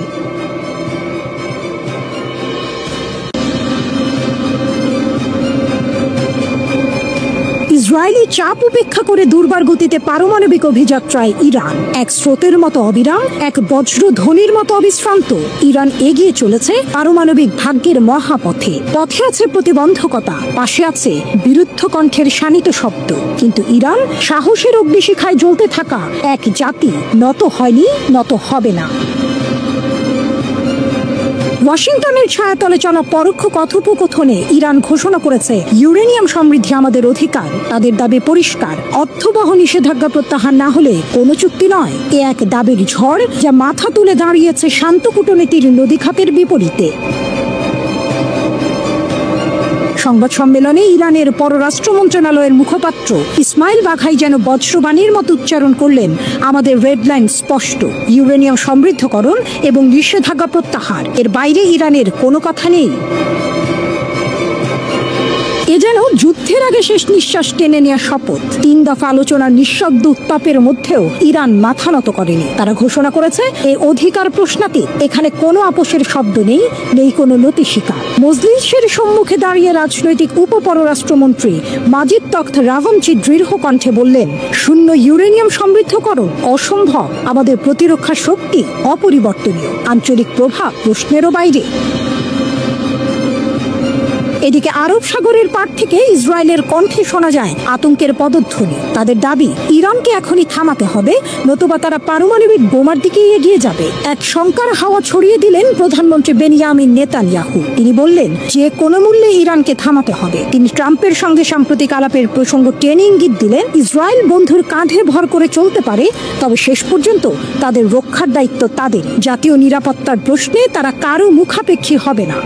ইসরায়েলি চাপ উপেক্ষা করে দুর্বার গতিতে পারমাণবিক অভিযাত্রায় ইরান, এক স্রোতের মতো অবিরাম, এক বজ্রধ্বনির মতো অবিশ্রান্ত। ইরান এগিয়ে চলেছে পারমাণবিক ভাগ্যের মহাপথে। পথে আছে প্রতিবন্ধকতা, পাশে আছে বিরুদ্ধ কণ্ঠের শানিত শব্দ, কিন্তু ইরান সাহসের অগ্নিশিখায় জ্বলতে থাকা এক জাতি, নত হয়নি, নত হবে না। ওয়াশিংটনের ছায়াতলে চলা পরোক্ষ কথোপকথনে ইরান ঘোষণা করেছে, ইউরেনিয়াম সমৃদ্ধি আমাদের অধিকার। তাদের দাবি পরিষ্কার, অর্থবহ নিষেধাজ্ঞা প্রত্যাহার না হলে কোনো চুক্তি নয়। এ এক দাবির ঝড় যা মাথা তুলে দাঁড়িয়েছে শান্ত কূটনীতির নদীখাতের বিপরীতে। সংবাদ সম্মেলনে ইরানের পররাষ্ট্র মন্ত্রণালয়ের মুখপাত্র ইসমাইল বাঘাই যেন বজ্রবাণীর মতো উচ্চারণ করলেন, আমাদের রেড লাইন স্পষ্ট, ইউরেনিয়াম সমৃদ্ধকরণ এবং নিষেধাজ্ঞা প্রত্যাহার, এর বাইরে ইরানের কোনো কথা নেই। এ যেন যুদ্ধের আগে শেষ নিঃশ্বাস টেনে নেওয়া শপথ। 3 দফা আলোচনার নিঃশব্দ উত্তাপের মধ্যেও ইরান মাথা নত করেনি। তারা ঘোষণা করেছে, এই অধিকার প্রশ্নাতীত, এখানে কোনো আপোষের শব্দ নেই, নেই কোনো নতিস্বীকার। মজলিসের সম্মুখে দাঁড়িয়ে রাজনৈতিক উপপররাষ্ট্রমন্ত্রী মাজিদ তখত রাভামচি দৃঢ় কণ্ঠে বললেন, শূন্য ইউরেনিয়াম সমৃদ্ধকরণ অসম্ভব। আমাদের প্রতিরক্ষা শক্তি অপরিবর্তনীয়, আঞ্চলিক প্রভাব প্রশ্নেরও বাইরে। এদিকে আরব সাগরের পার থেকে ইসরায়েলের কণ্ঠে শোনা যায় আতঙ্কের পদধ্বনি। তাদের দাবি, ইরানকে এখনই থামাতে হবে, নতুবা তারা পারমাণবিক বোমার দিকে এগিয়ে যাবে। এক শঙ্কার হাওয়া ছড়িয়ে দিলেন প্রধানমন্ত্রী বেনিয়ামিন নেতানিয়াহু। তিনি বললেন, যে কোনো মূল্যে ইরানকে থামাতে হবে। তিনি ট্রাম্পের সঙ্গে সাম্প্রতিক আলাপের প্রসঙ্গ টেনে ইঙ্গিত দিলেন, ইসরায়েল বন্ধুর কাঁধে ভর করে চলতে পারে, তবে শেষ পর্যন্ত তাদের রক্ষার দায়িত্ব তাদের। জাতীয় নিরাপত্তার প্রশ্নে তারা কারো মুখাপেক্ষী হবে না।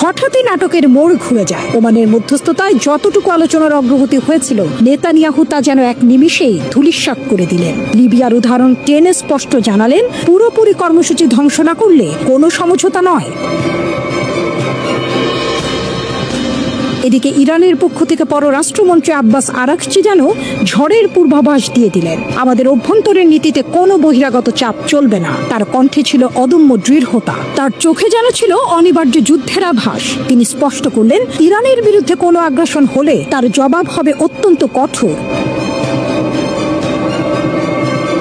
হঠাৎই নাটকের মোড় ঘুরে যায়। ওমানের মধ্যস্থতায় যতটুকু আলোচনার অগ্রগতি হয়েছিল, নেতানিয়াহু তা যেন এক নিমিষেই ধূলিসাৎ করে দিলেন। লিবিয়ার উদাহরণ টেনে স্পষ্ট জানালেন, পুরোপুরি কর্মসূচি ধ্বংস না করলে কোনো সমঝোতা নয়। এদিকে ইরানের পক্ষ থেকে পররাষ্ট্রমন্ত্রী আব্বাস আরাকচি যেন ঝড়ের পূর্বাভাস দিয়ে দিলেন, আমাদের অভ্যন্তরীণ নীতিতে কোনো বহিরাগত চাপ চলবে না। তার কণ্ঠে ছিল অদম্য দৃঢ়তা, তার চোখে যেন ছিল অনিবার্য যুদ্ধের আভাস। তিনি স্পষ্ট করলেন, ইরানের বিরুদ্ধে কোনো আগ্রাসন হলে তার জবাব হবে অত্যন্ত কঠোর।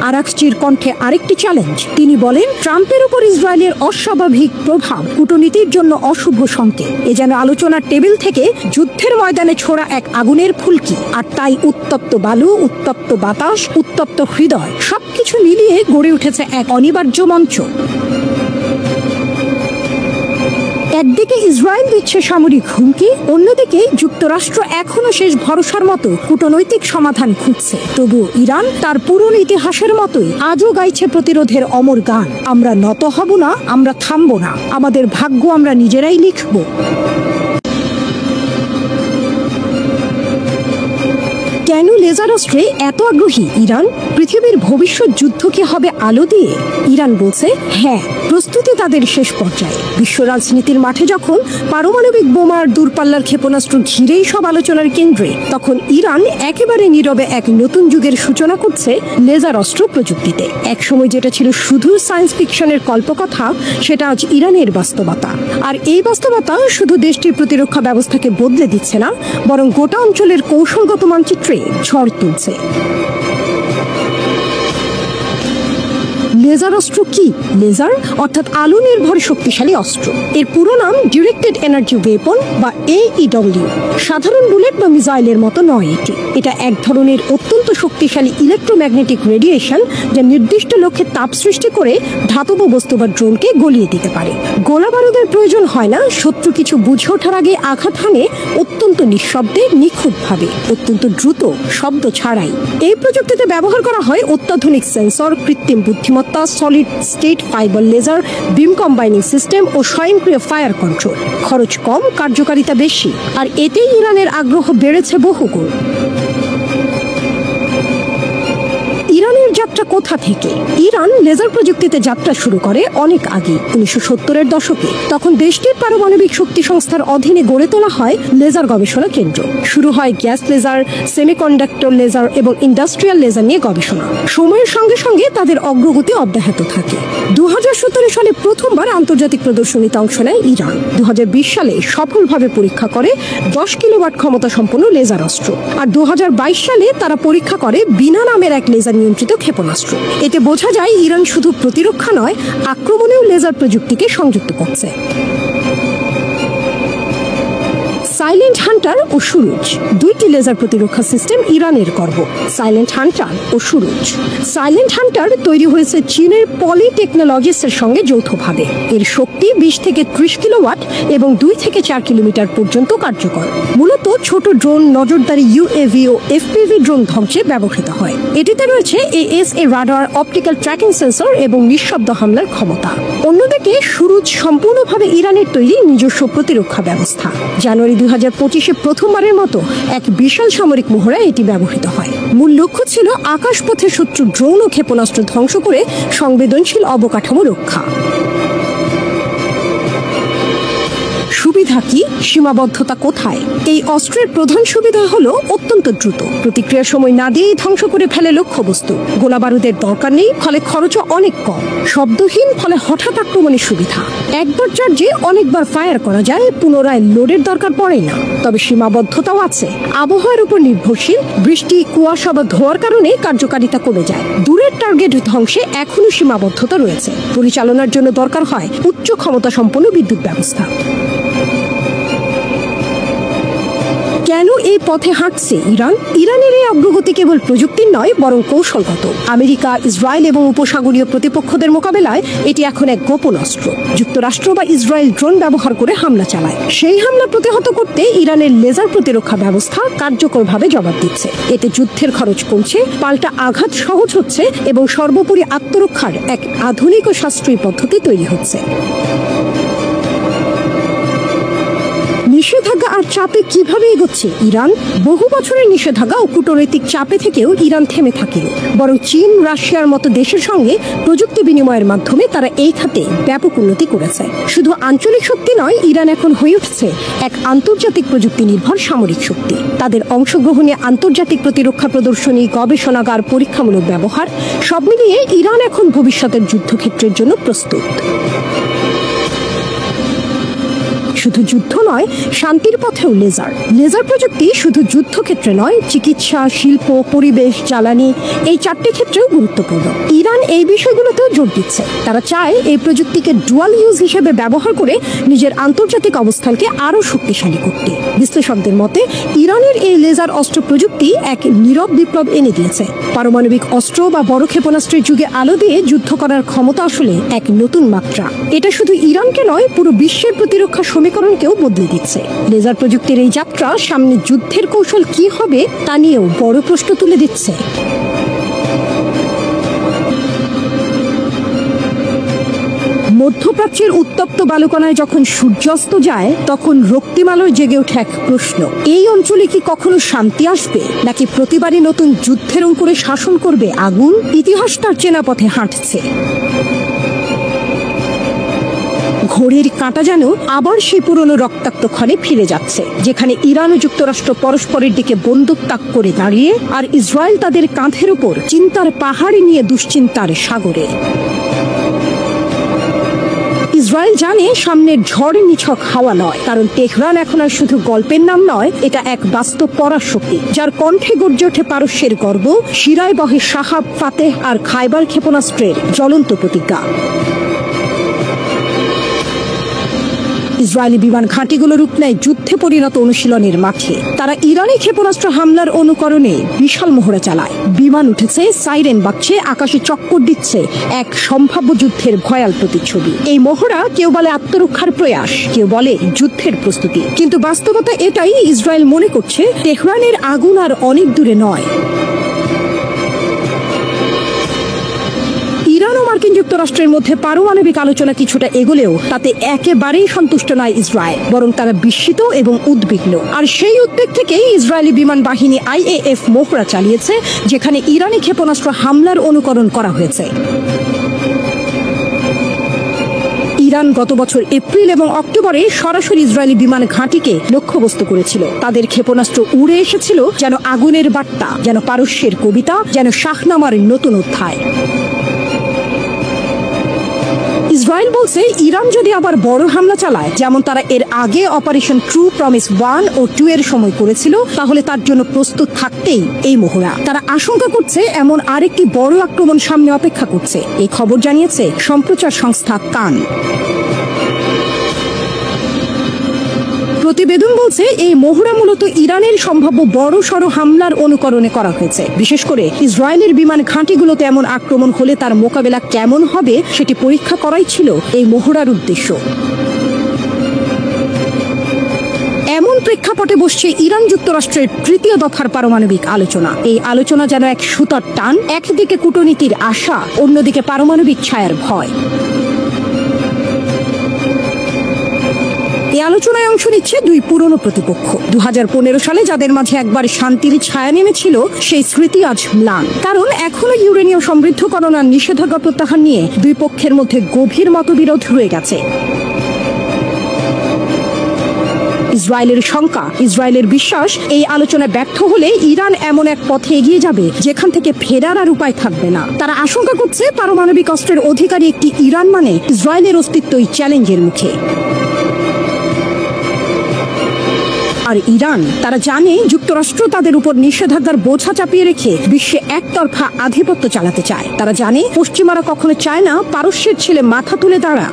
আরাকচির কণ্ঠে আরেকটি চ্যালেঞ্জ। তিনি বলেন, ট্রাম্পের উপর ইসরায়েলের অস্বাভাবিক প্রভাব কূটনীতির জন্য অশুভ সংকেত। এ যেন আলোচনার টেবিল থেকে যুদ্ধের ময়দানে ছোড়া এক আগুনের ফুলকি। আর তাই উত্তপ্ত বালু, উত্তপ্ত বাতাস, উত্তপ্ত হৃদয়, সবকিছু মিলিয়ে গড়ে উঠেছে এক অনিবার্য মঞ্চ। একদিকে ইসরায়েল দিচ্ছে সামরিক হুমকি, অন্যদিকে যুক্তরাষ্ট্র এখনো শেষ ভরসার মতো কূটনৈতিক সমাধান খুঁজছে। তবুও ইরান তার পুরনো ইতিহাসের মতোই আজও গাইছে প্রতিরোধের অমর গান, আমরা নত হব না, আমরা থামবো না, আমাদের ভাগ্য আমরা নিজেরাই লিখব। কেন লেজার অস্ত্রে এত আগ্রহী ইরান? পৃথিবীর ভবিষ্যৎ যুদ্ধ কি হবে আলো দিয়ে? ইরান বলছে হ্যাঁ, প্রস্তুতি তাদের শেষ পর্যায়ে। বিশ্ব রাজনীতির মাঠে যখন পারমাণবিক বোমার দূরপাল্লার ক্ষেপণাস্ত্র ঘিরেই সব আলোচনার কেন্দ্রে, তখন ইরান একেবারে নীরবে এক নতুন যুগের সূচনা করছে লেজার অস্ত্র প্রযুক্তিতে। একসময় যেটা ছিল শুধু সায়েন্স ফিকশনের কল্পকথা, সেটা আজ ইরানের বাস্তবতা। আর এই বাস্তবতা শুধু দেশটির প্রতিরক্ষা ব্যবস্থাকে বদলে দিচ্ছে না, বরং গোটা অঞ্চলের কৌশলগত মানচিত্রে ঝড় তুলছে। লেজার অস্ত্র কি? লেজার অর্থাৎ আলো নির্ভর শক্তিশালী অস্ত্র। এর পুরো নাম ডিরেক্টেড এনার্জি ওয়েপন বা AEW। সাধারণ বুলেট বা মিসাইলের মতো নয় এটা এক ধরনের অত্যন্ত শক্তিশালী ইলেকট্রোম্যাগনেটিক রেডিয়েশন, যা নির্দিষ্ট লক্ষ্যে তাপ সৃষ্টি করে ধাতব বস্তু বা ড্রোনকে গলিয়ে দিতে পারে। গোলা বারুদের প্রয়োজন হয় না, শত্রু কিছু বুঝে ওঠার আগে আঘাত হানে অত্যন্ত নিঃশব্দে, নিখুঁতভাবে, অত্যন্ত দ্রুত, শব্দ ছাড়াই। এই প্রযুক্তিতে ব্যবহার করা হয় অত্যাধুনিক সেন্সর, কৃত্রিম বুদ্ধিমত্তা, সলিড স্টেট ফাইবার লেজার, বিম কম্বাইনিং সিস্টেম ও স্বয়ংক্রিয় ফায়ার কন্ট্রোল। খরচ কম, কার্যকারিতা বেশি, আর এতেই ইরানের আগ্রহ বেড়েছে বহুগুণ। ইরানের যাত্রা কোথা থেকে? ইরান লেজার প্রযুক্তিতে যাত্রা শুরু করে অনেক আগে, 1970-এর দশকে। তখন দেশটির পারমাণবিক শক্তি সংস্থার অধীনে গড়ে তোলা হয় লেজার গবেষণা কেন্দ্র। শুরু হয় গ্যাস লেজার, সেমিকন্ডাক্টর লেজার এবং ইন্ডাস্ট্রিয়াল লেজার নিয়ে গবেষণা। সময়ের সঙ্গে সঙ্গে তাদের অগ্রগতি অব্যাহত থাকে। 2017 সালে প্রথমবার আন্তর্জাতিক প্রদর্শনীতে অংশ নেয় ইরান। 2020 সালে সফলভাবে পরীক্ষা করে 10 কিলোওয়াট ক্ষমতা সম্পন্ন লেজার অস্ত্র। আর 2022 সালে তারা পরীক্ষা করে বিনা নামের এক লেজার নিয়ন্ত্রিত ক্ষেপণাস্ত্র। এতে বোঝা যায় ইরান শুধু প্রতিরক্ষা নয়, আক্রমণেও লেজার প্রযুক্তিকে সংযুক্ত করছে। সাইলেন্ট হান্টার ও সুরুজ, দুইটি লেজার প্রতিরক্ষা সিস্টেম ইরানের গর্ব। সাইলেন্ট হান্টার ও সুরুজ। সাইলেন্ট হান্টার তৈরি হয়েছে চীনের পলি টেকনোলজিসের সঙ্গে যৌথভাবে। এর শক্তি 20 থেকে 30 কিলোওয়াট এবং 2 থেকে 4 কিলোমিটার পর্যন্ত কার্যকর। মূলত ছোট ড্রোন, নজরদারি UAV ও FPV ড্রোন ধ্বংসে ব্যবহৃত হয়। এটিতে রয়েছে AESA radar, optical tracking sensor এবং নিঃশব্দ হামলার ক্ষমতা। অন্যদিকে সুরুজ সম্পূর্ণভাবে ইরানের তৈরি নিজস্ব প্রতিরক্ষা ব্যবস্থা। জানুয়ারি 2025-এ প্রথমবারের মতো এক বিশাল সামরিক মহড়ায় এটি ব্যবহৃত হয়। মূল লক্ষ্য ছিল আকাশপথে শত্রু ড্রোন ও ক্ষেপণাস্ত্র ধ্বংস করে সংবেদনশীল অবকাঠামো রক্ষা। সুবিধা কি, সীমাবদ্ধতা কোথায়? এই অস্ত্রের প্রধান সুবিধা হলো অত্যন্ত দ্রুত প্রতিক্রিয়ার সময় না দিয়েই ধ্বংস করে ফেলে লক্ষ্যবস্তু। গোলা বারুদের দরকার নেই, ফলে খরচও অনেক কম। শব্দহীন, ফলে হঠাৎ আক্রমণের সুবিধা। একবার চার্জে অনেকবার ফায়ার করা যায়, পুনরায় লোডের দরকার পড়ে না। তবে সীমাবদ্ধতাও আছে। আবহাওয়ার উপর নির্ভরশীল, বৃষ্টি, কুয়াশা বা ধোঁয়ার কারণে কার্যকারিতা কমে যায়। দূরের টার্গেট ধ্বংসে এখনো সীমাবদ্ধতা রয়েছে। পরিচালনার জন্য দরকার হয় উচ্চ ক্ষমতা সম্পন্ন বিদ্যুৎ ব্যবস্থা। কেন এই পথে হাঁটছে ইরান? ইরানের এই অগ্রগতি কেবল প্রযুক্তির নয়, বরং কৌশলগত। আমেরিকা, ইসরায়েল এবং উপসাগরীয় প্রতিপক্ষদের মোকাবেলায় এটি এখন এক গোপন অস্ত্র। যুক্তরাষ্ট্র বা ইসরায়েল ড্রোন ব্যবহার করে হামলা চালায়। সেই হামলা প্রতিহত করতে ইরানের লেজার প্রতিরক্ষা ব্যবস্থা কার্যকরভাবে জবাব দিচ্ছে। এতে যুদ্ধের খরচ কমছে, পাল্টা আঘাত সহজ হচ্ছে এবং সর্বোপরি আত্মরক্ষার এক আধুনিক ও সাশ্রয়ী পদ্ধতি তৈরি হচ্ছে। নিষেধাজ্ঞা আর চাপে কিভাবে এগোচ্ছে ইরান? বহু বছরের নিষেধাজ্ঞা ও কূটনৈতিক চাপে থেকেও ইরান থেমে থাকেনি, বরং চীন, রাশিয়ার মতো দেশের সঙ্গে প্রযুক্তি বিনিময়ের মাধ্যমে তারা এই খাতে ব্যাপক উন্নতি করেছে। শুধু আঞ্চলিক শক্তি নয়, ইরান এখন হয়ে উঠছে এক আন্তর্জাতিক প্রযুক্তি নির্ভর সামরিক শক্তি। তাদের অংশগ্রহণে আন্তর্জাতিক প্রতিরক্ষা প্রদর্শনী, গবেষণাগার, পরীক্ষামূলক ব্যবহার, সব মিলিয়ে ইরান এখন ভবিষ্যতের যুদ্ধক্ষেত্রের জন্য প্রস্তুত। শুধু যুদ্ধ নয়, শান্তির পথেও লেজার। লেজার প্রযুক্তি শুধু যুদ্ধক্ষেত্রে নয়, চিকিৎসা, শিল্প, পরিবেশ, জ্বালানি, এই 4টি ক্ষেত্রেও গুরুত্বপূর্ণ। ইরান এই বিষয়গুলোতেও জোর দিচ্ছে। তারা চায় এই প্রযুক্তিকে ডুয়াল ইউজ হিসেবে ব্যবহার করে নিজের আন্তর্জাতিক অবস্থানকে আরও শক্তিশালী করতে। বিশ্লেষকদের মতে ইরানের এই লেজার অস্ত্র প্রযুক্তি এক নীরব বিপ্লব এনে দিয়েছে। পারমাণবিক অস্ত্র বা বড় ক্ষেপণাস্ত্রের যুগে আলো দিয়ে যুদ্ধ করার ক্ষমতা আসলে এক নতুন মাত্রা। এটা শুধু ইরানকে নয়, পুরো বিশ্বের প্রতিরক্ষা সমীকরণকেও বদলে দিচ্ছে। লেজার প্রযুক্তির এই যাত্রা সামনে যুদ্ধের কৌশল কি হবে তা নিয়েও বড় প্রশ্ন তুলে দিচ্ছে। মধ্যপ্রাচ্য মধ্যপ্রাচ্যের উত্তপ্ত বালুকণায় যখন সূর্যাস্ত যায় তখন রক্তিমালয় জেগে ওঠে এক প্রশ্ন, এই অঞ্চলে কি কখনো শান্তি আসবে, নাকি প্রতিবারই নতুন যুদ্ধের অঙ্কুরে শাসন করবে আগুন? ইতিহাস তার চেনা পথে হাঁটছে। ঘড়ির কাঁটা যেন আবার সেই পুরনো রক্তাক্ত ক্ষণে ফিরে যাচ্ছে, যেখানে ইরান ও যুক্তরাষ্ট্র পরস্পরের দিকে বন্দুক তাক করে দাঁড়িয়ে, আর ইসরায়েল তাদের কাঁধের উপর চিন্তার পাহাড়ে নিয়ে দুশ্চিন্তার সাগরে। ইসরায়েল জানে সামনের ঝড় নিছক হাওয়া নয়, কারণ তেহরান এখন আর শুধু গল্পের নাম নয়, এটা এক বাস্তব পরাশক্তি, যার কণ্ঠে গর্জে ওঠে পারস্যের গর্ব, শিরায় বহে সাহাব, ফাতেহ আর খায়বার ক্ষেপণাস্ত্রের জ্বলন্ত প্রতিজ্ঞা। ইসরায়েলি বিমান ঘাঁটিগুলো রূপ নেয় যুদ্ধে পরিণত অনুশীলনের মাঠে। তারা ইরানি ক্ষেপণাস্ত্র হামলার অনুকরণে বিশাল মহড়া চালায়। বিমান উঠেছে, সাইরেন বাজছে, আকাশে চক্কর দিচ্ছে, এক সম্ভাব্য যুদ্ধের ভয়াল প্রতিচ্ছবি। এই মহড়া কেউ বলে আত্মরক্ষার প্রয়াস, কেউ বলে যুদ্ধের প্রস্তুতি, কিন্তু বাস্তবতা এটাই, ইসরায়েল মনে করছে তেহরানের আগুন আর অনেক দূরে নয়। ইরান ও মার্কিন যুক্তরাষ্ট্রের মধ্যে পারমাণবিক আলোচনা কিছুটা এগোলেও তাতে একেবারেই সন্তুষ্ট নয় ইসরায়েল, বরং তারা বিস্মিত এবং উদ্বিগ্ন। আর সেই উদ্বেগ থেকেই ইসরায়েলি বিমান বাহিনী IAF মহড়া চালিয়েছে, যেখানে ইরানি ক্ষেপণাস্ত্র হামলার অনুকরণ করা হয়েছে। ইরান গত বছর এপ্রিল এবং অক্টোবরে সরাসরি ইসরায়েলি বিমান ঘাঁটিকে লক্ষ্যবস্তু করেছিল। তাদের ক্ষেপণাস্ত্র উড়ে এসেছিল যেন আগুনের বার্তা, যেন পারস্যের কবিতা, যেন শাহনামার নতুন অধ্যায়। ইসরায়েল বলছে ইরান যদি আবার বড় হামলা চালায়, যেমন তারা এর আগে অপারেশন ট্রু প্রমিস 1 ও 2 এর সময় করেছিল, তাহলে তার জন্য প্রস্তুত থাকতেই এই মহড়া। তারা আশঙ্কা করছে এমন আরেকটি বড় আক্রমণ সামনে অপেক্ষা করছে। এই খবর জানিয়েছে সম্প্রচার সংস্থা কান। প্রতিবেদন বলছে এই মহড়া মূলত ইরানের সম্ভাব্য বড় সড় হামলার অনুকরণে করা হয়েছে। বিশেষ করে ইসরায়েলের বিমান ঘাঁটিগুলোতে এমন আক্রমণ হলে তার মোকাবেলা কেমন হবে সেটি পরীক্ষা করাই ছিল এই মহড়ার উদ্দেশ্য। এমন প্রেক্ষাপটে বসছে ইরান যুক্তরাষ্ট্রের তৃতীয় দফার পারমাণবিক আলোচনা। এই আলোচনা যেন এক সুতার টান, একদিকে কূটনীতির আশা, অন্যদিকে পারমাণবিক ছায়ার ভয়। এই আলোচনায় অংশ নিচ্ছে দুই পুরনো প্রতিপক্ষ। 2015 সালে যাদের মাঝে একবার শান্তির ছায়া নেমেছিল, সেই স্মৃতি আজ ম্লান। কারণ এখনো ইউরেনিয়াম সমৃদ্ধকরণ আর নিষেধাজ্ঞা প্রত্যাহার নিয়ে দুই পক্ষের মধ্যে গভীর মতবিরোধ রয়ে গেছে। ইসরায়েলের শঙ্কা, ইসরায়েলের বিশ্বাস, এই আলোচনা ব্যর্থ হলে ইরান এমন এক পথে এগিয়ে যাবে যেখান থেকে ফেরার আর উপায় থাকবে না। তারা আশঙ্কা করছে পারমাণবিক অস্ত্রের অধিকারী একটি ইরান মানে ইসরায়েলের অস্তিত্বই চ্যালেঞ্জের মুখে। আর ইরান, তারা জানে যুক্তরাষ্ট্র তাদের উপর নিষেধাজ্ঞার বোঝা চাপিয়ে রেখে বিশ্বে একতরফা আধিপত্য চালাতে চায়। তারা জানে পশ্চিমারা কখনো চায় না পারস্যের ছেলে মাথা তুলে দাঁড়া।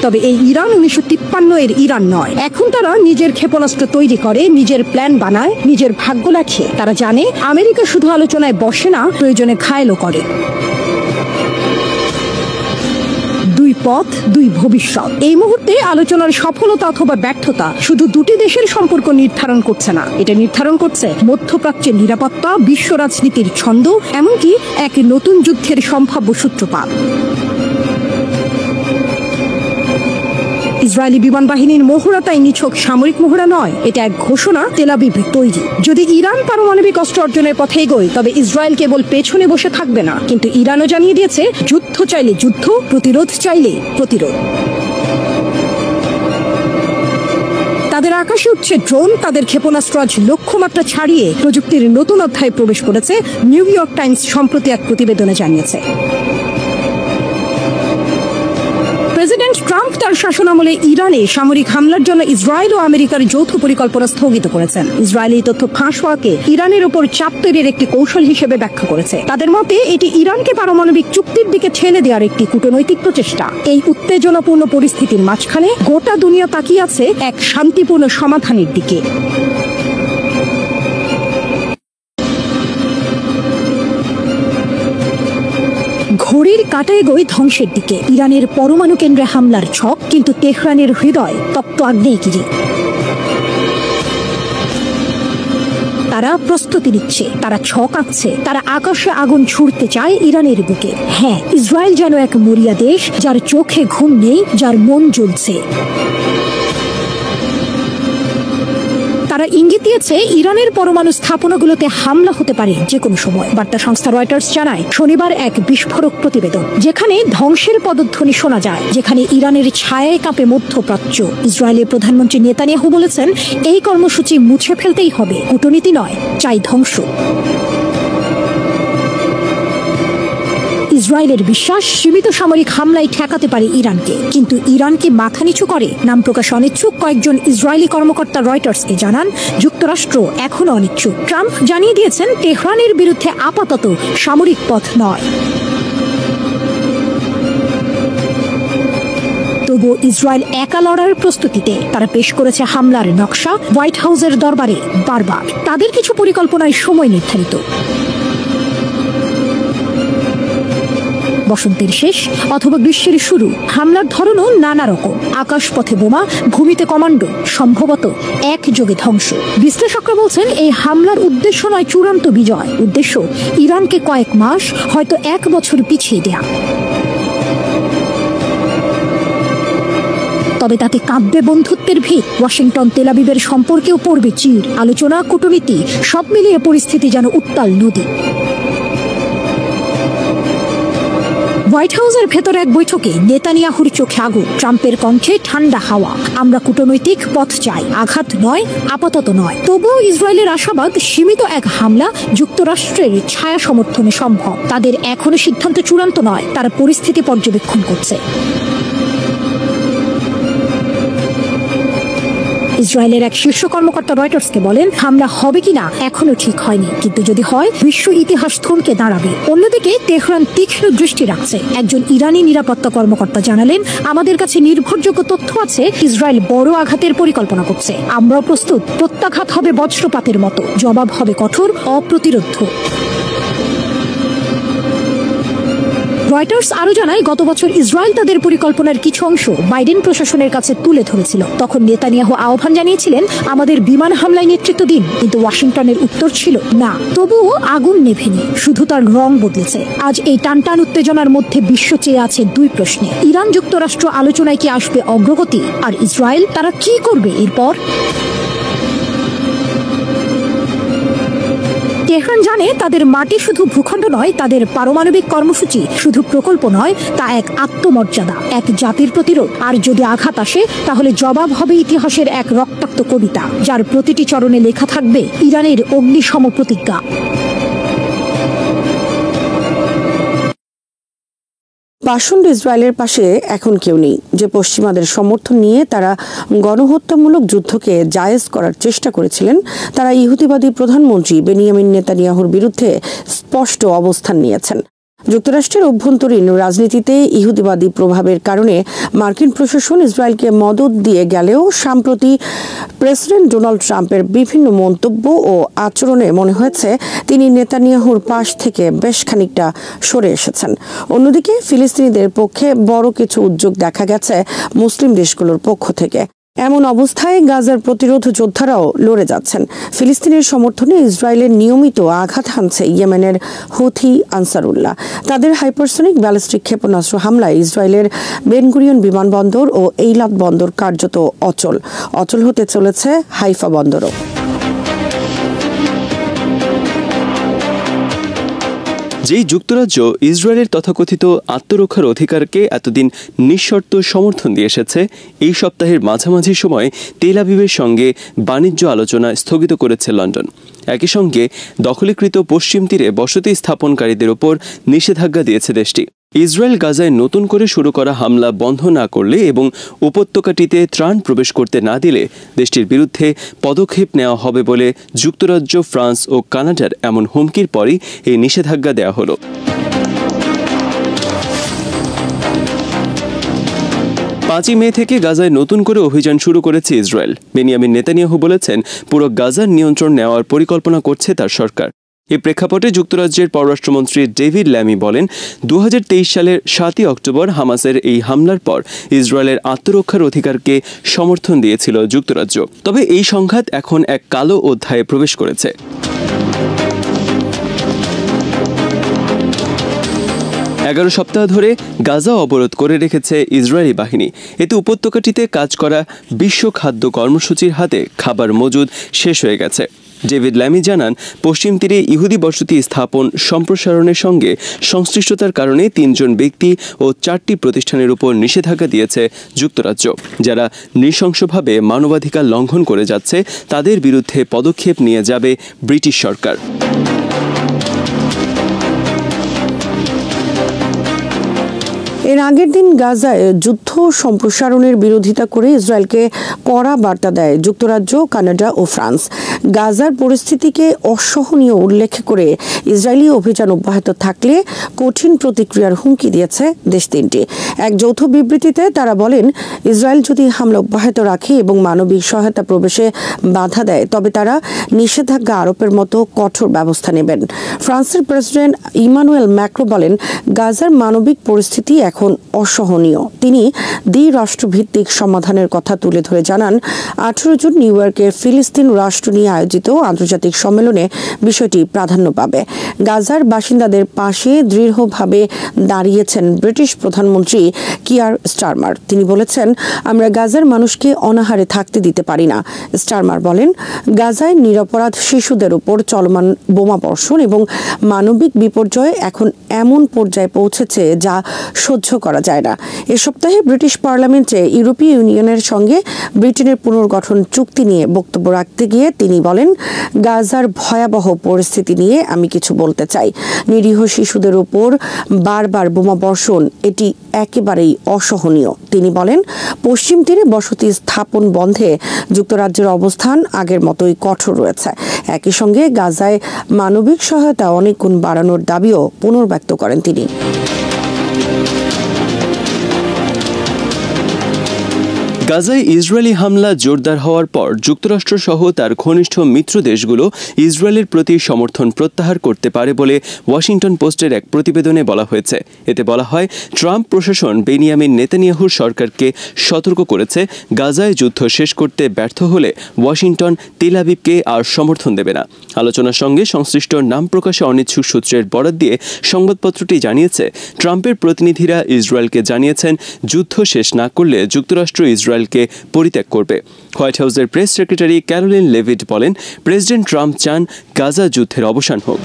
তবে এই ইরান 1953 এর ইরান নয়। এখন তারা নিজের ক্ষেপণাস্ত্র তৈরি করে, নিজের প্ল্যান বানায়, নিজের ভাগ্য লেখে। তারা জানে আমেরিকা শুধু আলোচনায় বসে না, প্রয়োজনে ঘায়েলও করে। দুই পথ, দুই ভবিষ্যৎ। এই মুহূর্তে আলোচনার সফলতা অথবা ব্যর্থতা শুধু দুটি দেশের সম্পর্ক নির্ধারণ করছে না, এটা নির্ধারণ করছে মধ্যপ্রাচ্যের নিরাপত্তা, বিশ্ব রাজনীতির ছন্দ, এমনকি এক নতুন যুদ্ধের সম্ভাব্য সূত্রপাত। ইসরায়েলি বিমান বাহিনীর মহড়া তাই নিছক সামরিক মহড়া নয়, এটা এক ঘোষণা তেল আবিব তৈরি। যদি ইরান পারমাণবিক অস্ত্র অর্জনের পথে এগোয়, তবে ইসরায়েল কেবল পেছনে বসে থাকবে না, কিন্তু ইরানও জানিয়ে দিয়েছে যুদ্ধ চাইলে যুদ্ধ, প্রতিরোধ চাইলে প্রতিরোধ। তাদের আকাশে উঠছে ড্রোন, তাদের ক্ষেপণাস্ত্র আজ লক্ষ্যমাত্রা ছাড়িয়ে প্রযুক্তির নতুন অধ্যায়ে প্রবেশ করেছে, নিউ ইয়র্ক টাইমস সম্প্রতি এক প্রতিবেদনে জানিয়েছে। প্রেসিডেন্ট ট্রাম্প তার শাসনামলে ইরানে সামরিক হামলার জন্য ইসরায়েল ও আমেরিকার যৌথ পরিকল্পনা স্থগিত করেছেন। ইসরায়েল এই তথ্য ফাঁস হওয়াকে ইরানের উপর চাপ তৈরির একটি কৌশল হিসেবে ব্যাখ্যা করেছে। তাদের মতে এটি ইরানকে পারমাণবিক চুক্তির দিকে ঠেলে দেওয়ার একটি কূটনৈতিক প্রচেষ্টা। এই উত্তেজনাপূর্ণ পরিস্থিতির মাঝখানে গোটা দুনিয়া তাকিয়ে আছে এক শান্তিপূর্ণ সমাধানের দিকে। ঘড়ির কাঁটা এগোয় ধ্বংসের দিকে। ইরানের পরমাণু কেন্দ্রে হামলার ছক, কিন্তু তেহরানের হৃদয় তপ্ত আগ্নেয়গিরি। তারা প্রস্তুতি নিচ্ছে, তারা ছক আঁকছে, তারা আকাশে আগুন ছুড়তে চায় ইরানের বুকে। হ্যাঁ, ইসরায়েল যেন এক মরিয়া দেশ, যার চোখে ঘুম নেই, যার মন জ্বলছে। তারা ইঙ্গিত দিয়েছে ইরানের পরমাণু স্থাপনাগুলোতে হামলা হতে পারে যে কোনো সময়। বার্তা সংস্থা রয়টার্স জানায় শনিবার এক বিস্ফোরক প্রতিবেদন, যেখানে ধ্বংসের পদধ্বনি শোনা যায়, যেখানে ইরানের ছায়ায় কাঁপে মধ্যপ্রাচ্য। ইসরায়েলের প্রধানমন্ত্রী নেতানিয়াহু বলেছেন, এই কর্মসূচি মুছে ফেলতেই হবে, কূটনীতি নয়, চাই ধ্বংস। ইসরায়েলের বিশ্বাস সীমিত সামরিক হামলায় ঠেকাতে পারে ইরানকে, কিন্তু ইরানকে মাথা নিচু করে নাম প্রকাশ অনিচ্ছুক কয়েকজন ইসরায়েলি কর্মকর্তা রয়টার্সকে জানান যুক্তরাষ্ট্র এখনো অনিচ্ছুক। ট্রাম্প জানিয়ে দিয়েছেন তেহরানের বিরুদ্ধে আপাতত সামরিক পথ নয়। তবু ইসরায়েল একা লড়ার প্রস্তুতিতে। তারা পেশ করেছে হামলার নকশা হোয়াইট হাউসের দরবারে বারবার। তাদের কিছু পরিকল্পনায় সময় নির্ধারিত। বসন্তের শেষ অথবা গ্রীষ্মের শুরু। হামলার ধরনও নানা রকম, আকাশপথে বোমা, ভূমিতে কমান্ডো, সম্ভবত একযোগে ধ্বংস। বিশ্লেষকরা বলছেন এই হামলার উদ্দেশ্য নয় চূড়ান্ত বিজয়, উদ্দেশ্য ইরানকে কয়েক মাস, হয়তো 1 বছর পিছিয়ে দেয়া। তবে তাতে কাঁপবে বন্ধুত্বের ভিত। ওয়াশিংটন তেল আবিবের সম্পর্কেও পড়বে চির। আলোচনা, কূটনীতি সব মিলিয়ে পরিস্থিতি যেন উত্তাল নদী। হোয়াইট হাউসের ভেতর এক বৈঠকে নেতানিয়াহুর চোখে আগুন, ট্রাম্পের কণ্ঠে ঠান্ডা হাওয়া। আমরা কূটনৈতিক পথ চাই, আঘাত নয়, আপাতত নয়। তবুও ইসরায়েলের আশাবাদ সীমিত এক হামলা যুক্তরাষ্ট্রের ছায়া সমর্থনে সম্ভব। তাদের এখনো সিদ্ধান্ত চূড়ান্ত নয়, তারা পরিস্থিতি পর্যবেক্ষণ করছে। ইসরায়েলের এক শীর্ষ কর্মকর্তা রয়টার্সকে বলেন, হামলা হবে কিনা এখনো ঠিক হয়নি, কিন্তু যদি হয় বিশ্ব ইতিহাস থমকে দাঁড়াবে। অন্যদিকে তেহরান তীক্ষ্ণ দৃষ্টি রাখছে। একজন ইরানি নিরাপত্তা কর্মকর্তা জানালেন, আমাদের কাছে নির্ভরযোগ্য তথ্য আছে ইসরায়েল বড় আঘাতের পরিকল্পনা করছে। আমরাও প্রস্তুত। প্রত্যাঘাত হবে বজ্রপাতের মতো, জবাব হবে কঠোর, অপ্রতিরোধ্য। রয়টার্স আরো জানায়, গত বছর ইসরায়েল তাদের পরিকল্পনার কিছু অংশ বাইডেন প্রশাসনের কাছে তুলে ধরেছিল। তখন নেতানিয়াহু আহ্বান জানিয়েছিলেন, আমাদের বিমান হামলায় নেতৃত্ব দিন, কিন্তু ওয়াশিংটনের উত্তর ছিল না। তবুও আগুন নেভেনি, শুধু তার রং বদলেছে। আজ এই টানটান উত্তেজনার মধ্যে বিশ্ব চেয়ে আছে 2 প্রশ্নে। ইরান যুক্তরাষ্ট্র আলোচনায় কি আসবে অগ্রগতি, আর ইসরায়েল তারা কি করবে এরপর? তেহরান জানে তাদের মাটি শুধু ভূখণ্ড নয়, তাদের পারমাণবিক কর্মসূচি শুধু প্রকল্প নয়, তা এক আত্মমর্যাদা, এক জাতির প্রতিরোধ। আর যদি আঘাত আসে, তাহলে জবাব হবে ইতিহাসের এক রক্তাক্ত কবিতা, যার প্রতিটি চরণে লেখা থাকবে ইরানের অগ্নিসম প্রতিজ্ঞা। পাষণ্ড ইসরায়েলের পাশে এখন কেউ নেই, যে পশ্চিমাদের সমর্থন নিয়ে তারা গণহত্যামূলক যুদ্ধকে জায়েজ করার চেষ্টা করেছিলেন। তারা ইহুদিবাদী প্রধানমন্ত্রী বেনিয়ামিন নেতানিয়াহুর বিরুদ্ধে স্পষ্ট অবস্থান নিয়েছেন। যুক্তরাষ্ট্রের অভ্যন্তরীণ রাজনীতিতে ইহুদিবাদী প্রভাবের কারণে মার্কিন প্রশাসন ইসরায়েলকে মদদ দিয়ে গেলেও সম্প্রতি প্রেসিডেন্ট ডোনাল্ড ট্রাম্পের বিভিন্ন মন্তব্য ও আচরণে মনে হয়েছে তিনি নেতানিয়াহুর পাশ থেকে বেশ খানিকটা সরে এসেছেন। অন্যদিকে ফিলিস্তিনিদের পক্ষে বড় কিছু উদ্যোগ দেখা গেছে মুসলিম দেশগুলোর পক্ষ থেকে। এমন অবস্থায় গাজার প্রতিরোধ যোদ্ধারাও লড়ে যাচ্ছেন। ফিলিস্তিনের সমর্থনে ইসরায়েলের নিয়মিত আঘাত হানছে ইয়েমেনের হুথি আনসারুল্লাহ। তাদের হাইপারসনিক ব্যালিস্টিক ক্ষেপণাস্ত্র হামলায় ইসরায়েলের বেনগুরিয়ন বিমানবন্দর ও এইলাত বন্দর কার্যত অচল হতে চলেছে হাইফা বন্দরও। যেই যুক্তরাজ্য ইসরায়েলের তথাকথিত আত্মরক্ষার অধিকারকে এতদিন নিঃশর্ত সমর্থন দিয়ে এসেছে, এই সপ্তাহের মাঝামাঝি সময়ে তেল আবিবের সঙ্গে বাণিজ্য আলোচনা স্থগিত করেছে লন্ডন। একই সঙ্গে দখলীকৃত পশ্চিম তীরে বসতি স্থাপনকারীদের ওপর নিষেধাজ্ঞা দিয়েছে দেশটি। ইসরায়েল গাজায় নতুন করে শুরু করা হামলা বন্ধ না করলে এবং উপত্যকাটিতে ত্রাণ প্রবেশ করতে না দিলে দেশটির বিরুদ্ধে পদক্ষেপ নেওয়া হবে বলে যুক্তরাজ্য, ফ্রান্স ও কানাডার এমন হুমকির পরই এই নিষেধাজ্ঞা দেওয়া হলো। 5 মে থেকে গাজায় নতুন করে অভিযান শুরু করেছে ইসরায়েল। বেনিয়ামিন নেতানিয়াহু বলেছেন, পুরো গাজার নিয়ন্ত্রণ নেওয়ার পরিকল্পনা করছে তার সরকার। এই প্রেক্ষাপটে যুক্তরাজ্যের পররাষ্ট্রমন্ত্রী ডেভিড ল্যামি বলেন, 2023 সালের 7 অক্টোবর হামাসের এই হামলার পর ইসরায়েলের আত্মরক্ষার অধিকারকে সমর্থন দিয়েছিল যুক্তরাজ্য। তবে এই সংঘাত এখন এক কালো অধ্যায়ে প্রবেশ করেছে। 11 সপ্তাহ ধরে গাজা অবরোধ করে রেখেছে ইসরায়েলি বাহিনী। এতে উপত্যকাটিতে কাজ করা বিশ্ব খাদ্য কর্মসূচির হাতে খাবার মজুদ শেষ হয়ে গেছে। ডেভিড ল্যামি জানান, পশ্চিম তীরে ইহুদি বসতি স্থাপন সম্প্রসারণের সঙ্গে সংশ্লিষ্টতার কারণে 3 জন ব্যক্তি ও 4টি প্রতিষ্ঠানের উপর নিষেধাজ্ঞা দিয়েছে যুক্তরাজ্য। যারা নৃশংসভাবে মানবাধিকার লঙ্ঘন করে যাচ্ছে তাদের বিরুদ্ধে পদক্ষেপ নিয়ে যাবে ব্রিটিশ সরকার। এর আগের দিন গাজায় যুদ্ধ সম্প্রসারণের বিরোধিতা করে ইসরায়েলকে কড়া বার্তা দেয় যুক্তরাজ্য, কানাডা ও ফ্রান্স। গাজার পরিস্থিতিকে অসহনীয় উল্লেখ করে ইসরায়েলি অভিযান অব্যাহত থাকলে কঠিন প্রতিক্রিয়ার হুমকি দিয়েছে দেশ তিনটি। এক যৌথ বিবৃতিতে তারা বলেন, ইসরায়েল যদি হামলা অব্যাহত রাখে এবং মানবিক সহায়তা প্রবেশে বাধা দেয় তবে তারা নিষেধাজ্ঞা আরোপের মতো কঠোর ব্যবস্থা নেবেন। ফ্রান্সের প্রেসিডেন্ট ইমানুয়েল ম্যাক্রো বলেন, গাজার মানবিক পরিস্থিতি এখন অসহনীয়। তিনি দ্বিরাষ্ট্রভিত্তিক সমাধানের কথা তুলে ধরে জানান, 18 জুন নিউ ইয়র্কে ফিলিস্তিন রাষ্ট্র নিয়ে আয়োজিত আন্তর্জাতিক সম্মেলনে বিষয়টি প্রাধান্য পাবে। গাজার বাসিন্দাদের পাশে দৃঢ়ভাবে দাঁড়িয়েছেন ব্রিটিশ প্রধানমন্ত্রী কিয়ার স্টারমার। তিনি বলেছেন, আমরা গাজার মানুষকে অনাহারে থাকতে দিতে পারি না। স্টারমার বলেন, গাজায় নিরপরাধ শিশুদের উপর চলমান বোমাবর্ষণ এবং মানবিক বিপর্যয় এখন এমন পর্যায়ে পৌঁছেছে যা সহ্য করা যায় না। এ সপ্তাহে ব্রিটিশ পার্লামেন্টে ইউরোপীয় ইউনিয়নের সঙ্গে ব্রিটেনের পুনর্গঠন চুক্তি নিয়ে বক্তব্য রাখতে গিয়ে তিনি বলেন, গাজার ভয়াবহ পরিস্থিতি নিয়ে আমি কিছু বলতে চাই। নিরীহ শিশুদের উপর বারবার বোমা বর্ষণ এটি একেবারেই অসহনীয়। তিনি বলেন, পশ্চিম তীরে বসতি স্থাপন বন্ধে যুক্তরাজ্যের অবস্থান আগের মতোই কঠোর রয়েছে। একই সঙ্গে গাজায় মানবিক সহায়তা অনেক গুণ বাড়ানোর দাবিও পুনর্ব্যক্ত করেন তিনি। গাজায় ইসরায়েলি হামলা জোরদার হওয়ার পর যুক্তরাষ্ট্র সহ তার ঘনিষ্ঠ মিত্র দেশগুলো ইসরায়েলের প্রতি সমর্থন প্রত্যাহার করতে পারে বলে ওয়াশিংটন পোস্টের এক প্রতিবেদনে বলা হয়েছে। এতে বলা হয়, ট্রাম্প প্রশাসন বেনিয়ামিন নেতানিয়াহুর সরকারকে সতর্ক করেছে, গাজায় যুদ্ধ শেষ করতে ব্যর্থ হলে ওয়াশিংটন তেল আবিবকে আর সমর্থন দেবে না। আলোচনার সঙ্গে সংশ্লিষ্ট নাম প্রকাশে অনিচ্ছুক সূত্রের বরাত দিয়ে সংবাদপত্রটি জানিয়েছে, ট্রাম্পের প্রতিনিধিরা ইসরায়েলকে জানিয়েছেন, যুদ্ধ শেষ না করলে যুক্তরাষ্ট্র ইসরায়েলকে পরিত্যাগ করবে। হোয়াইট হাউসের প্রেস সেক্রেটারি ক্যারোলিন লেভিট বলেন, প্রেসিডেন্ট ট্রাম্প চান গাজা যুদ্ধের অবসান হোক।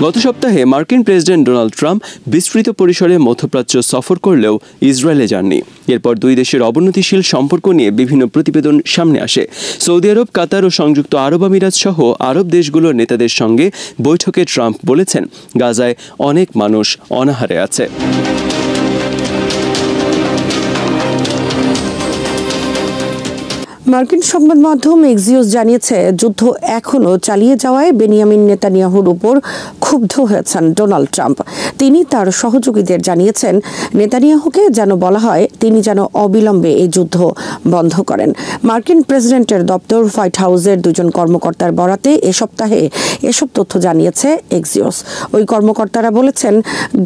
গত সপ্তাহে মার্কিন প্রেসিডেন্ট ডোনাল্ড ট্রাম্প বিস্তৃত পরিসরে মধ্যপ্রাচ্য সফর করলেও ইসরায়েলে যাননি। এরপর দুই দেশের অবনতিশীল সম্পর্ক নিয়ে বিভিন্ন প্রতিবেদন সামনে আসে। সৌদি আরব, কাতার ও সংযুক্ত আরব আমিরাত সহ আরব দেশগুলোর নেতাদের সঙ্গে বৈঠকে ট্রাম্প বলেছেন, গাজায় অনেক মানুষ অনাহারে আছে। মার্কিন সংবাদ মাধ্যম এক্সিওস জানিয়েছে, যুদ্ধ এখনও চালিয়ে যাওয়ায় বেনিয়ামিন নেতানিয়াহুর উপর ক্ষুব্ধ হয়েছেন ডোনাল্ড ট্রাম্প। তিনি তার সহযোগীদের জানিয়েছেন, নেতানিয়াহুকে যেন বলা হয় তিনি যেন অবিলম্বে এই যুদ্ধ বন্ধ করেন। মার্কিন প্রেসিডেন্টের দপ্তর হোয়াইট হাউসের 2 জন কর্মকর্তার বরাতে এ সপ্তাহে এসব তথ্য জানিয়েছে এক্সিওস। ওই কর্মকর্তারা বলেছেন,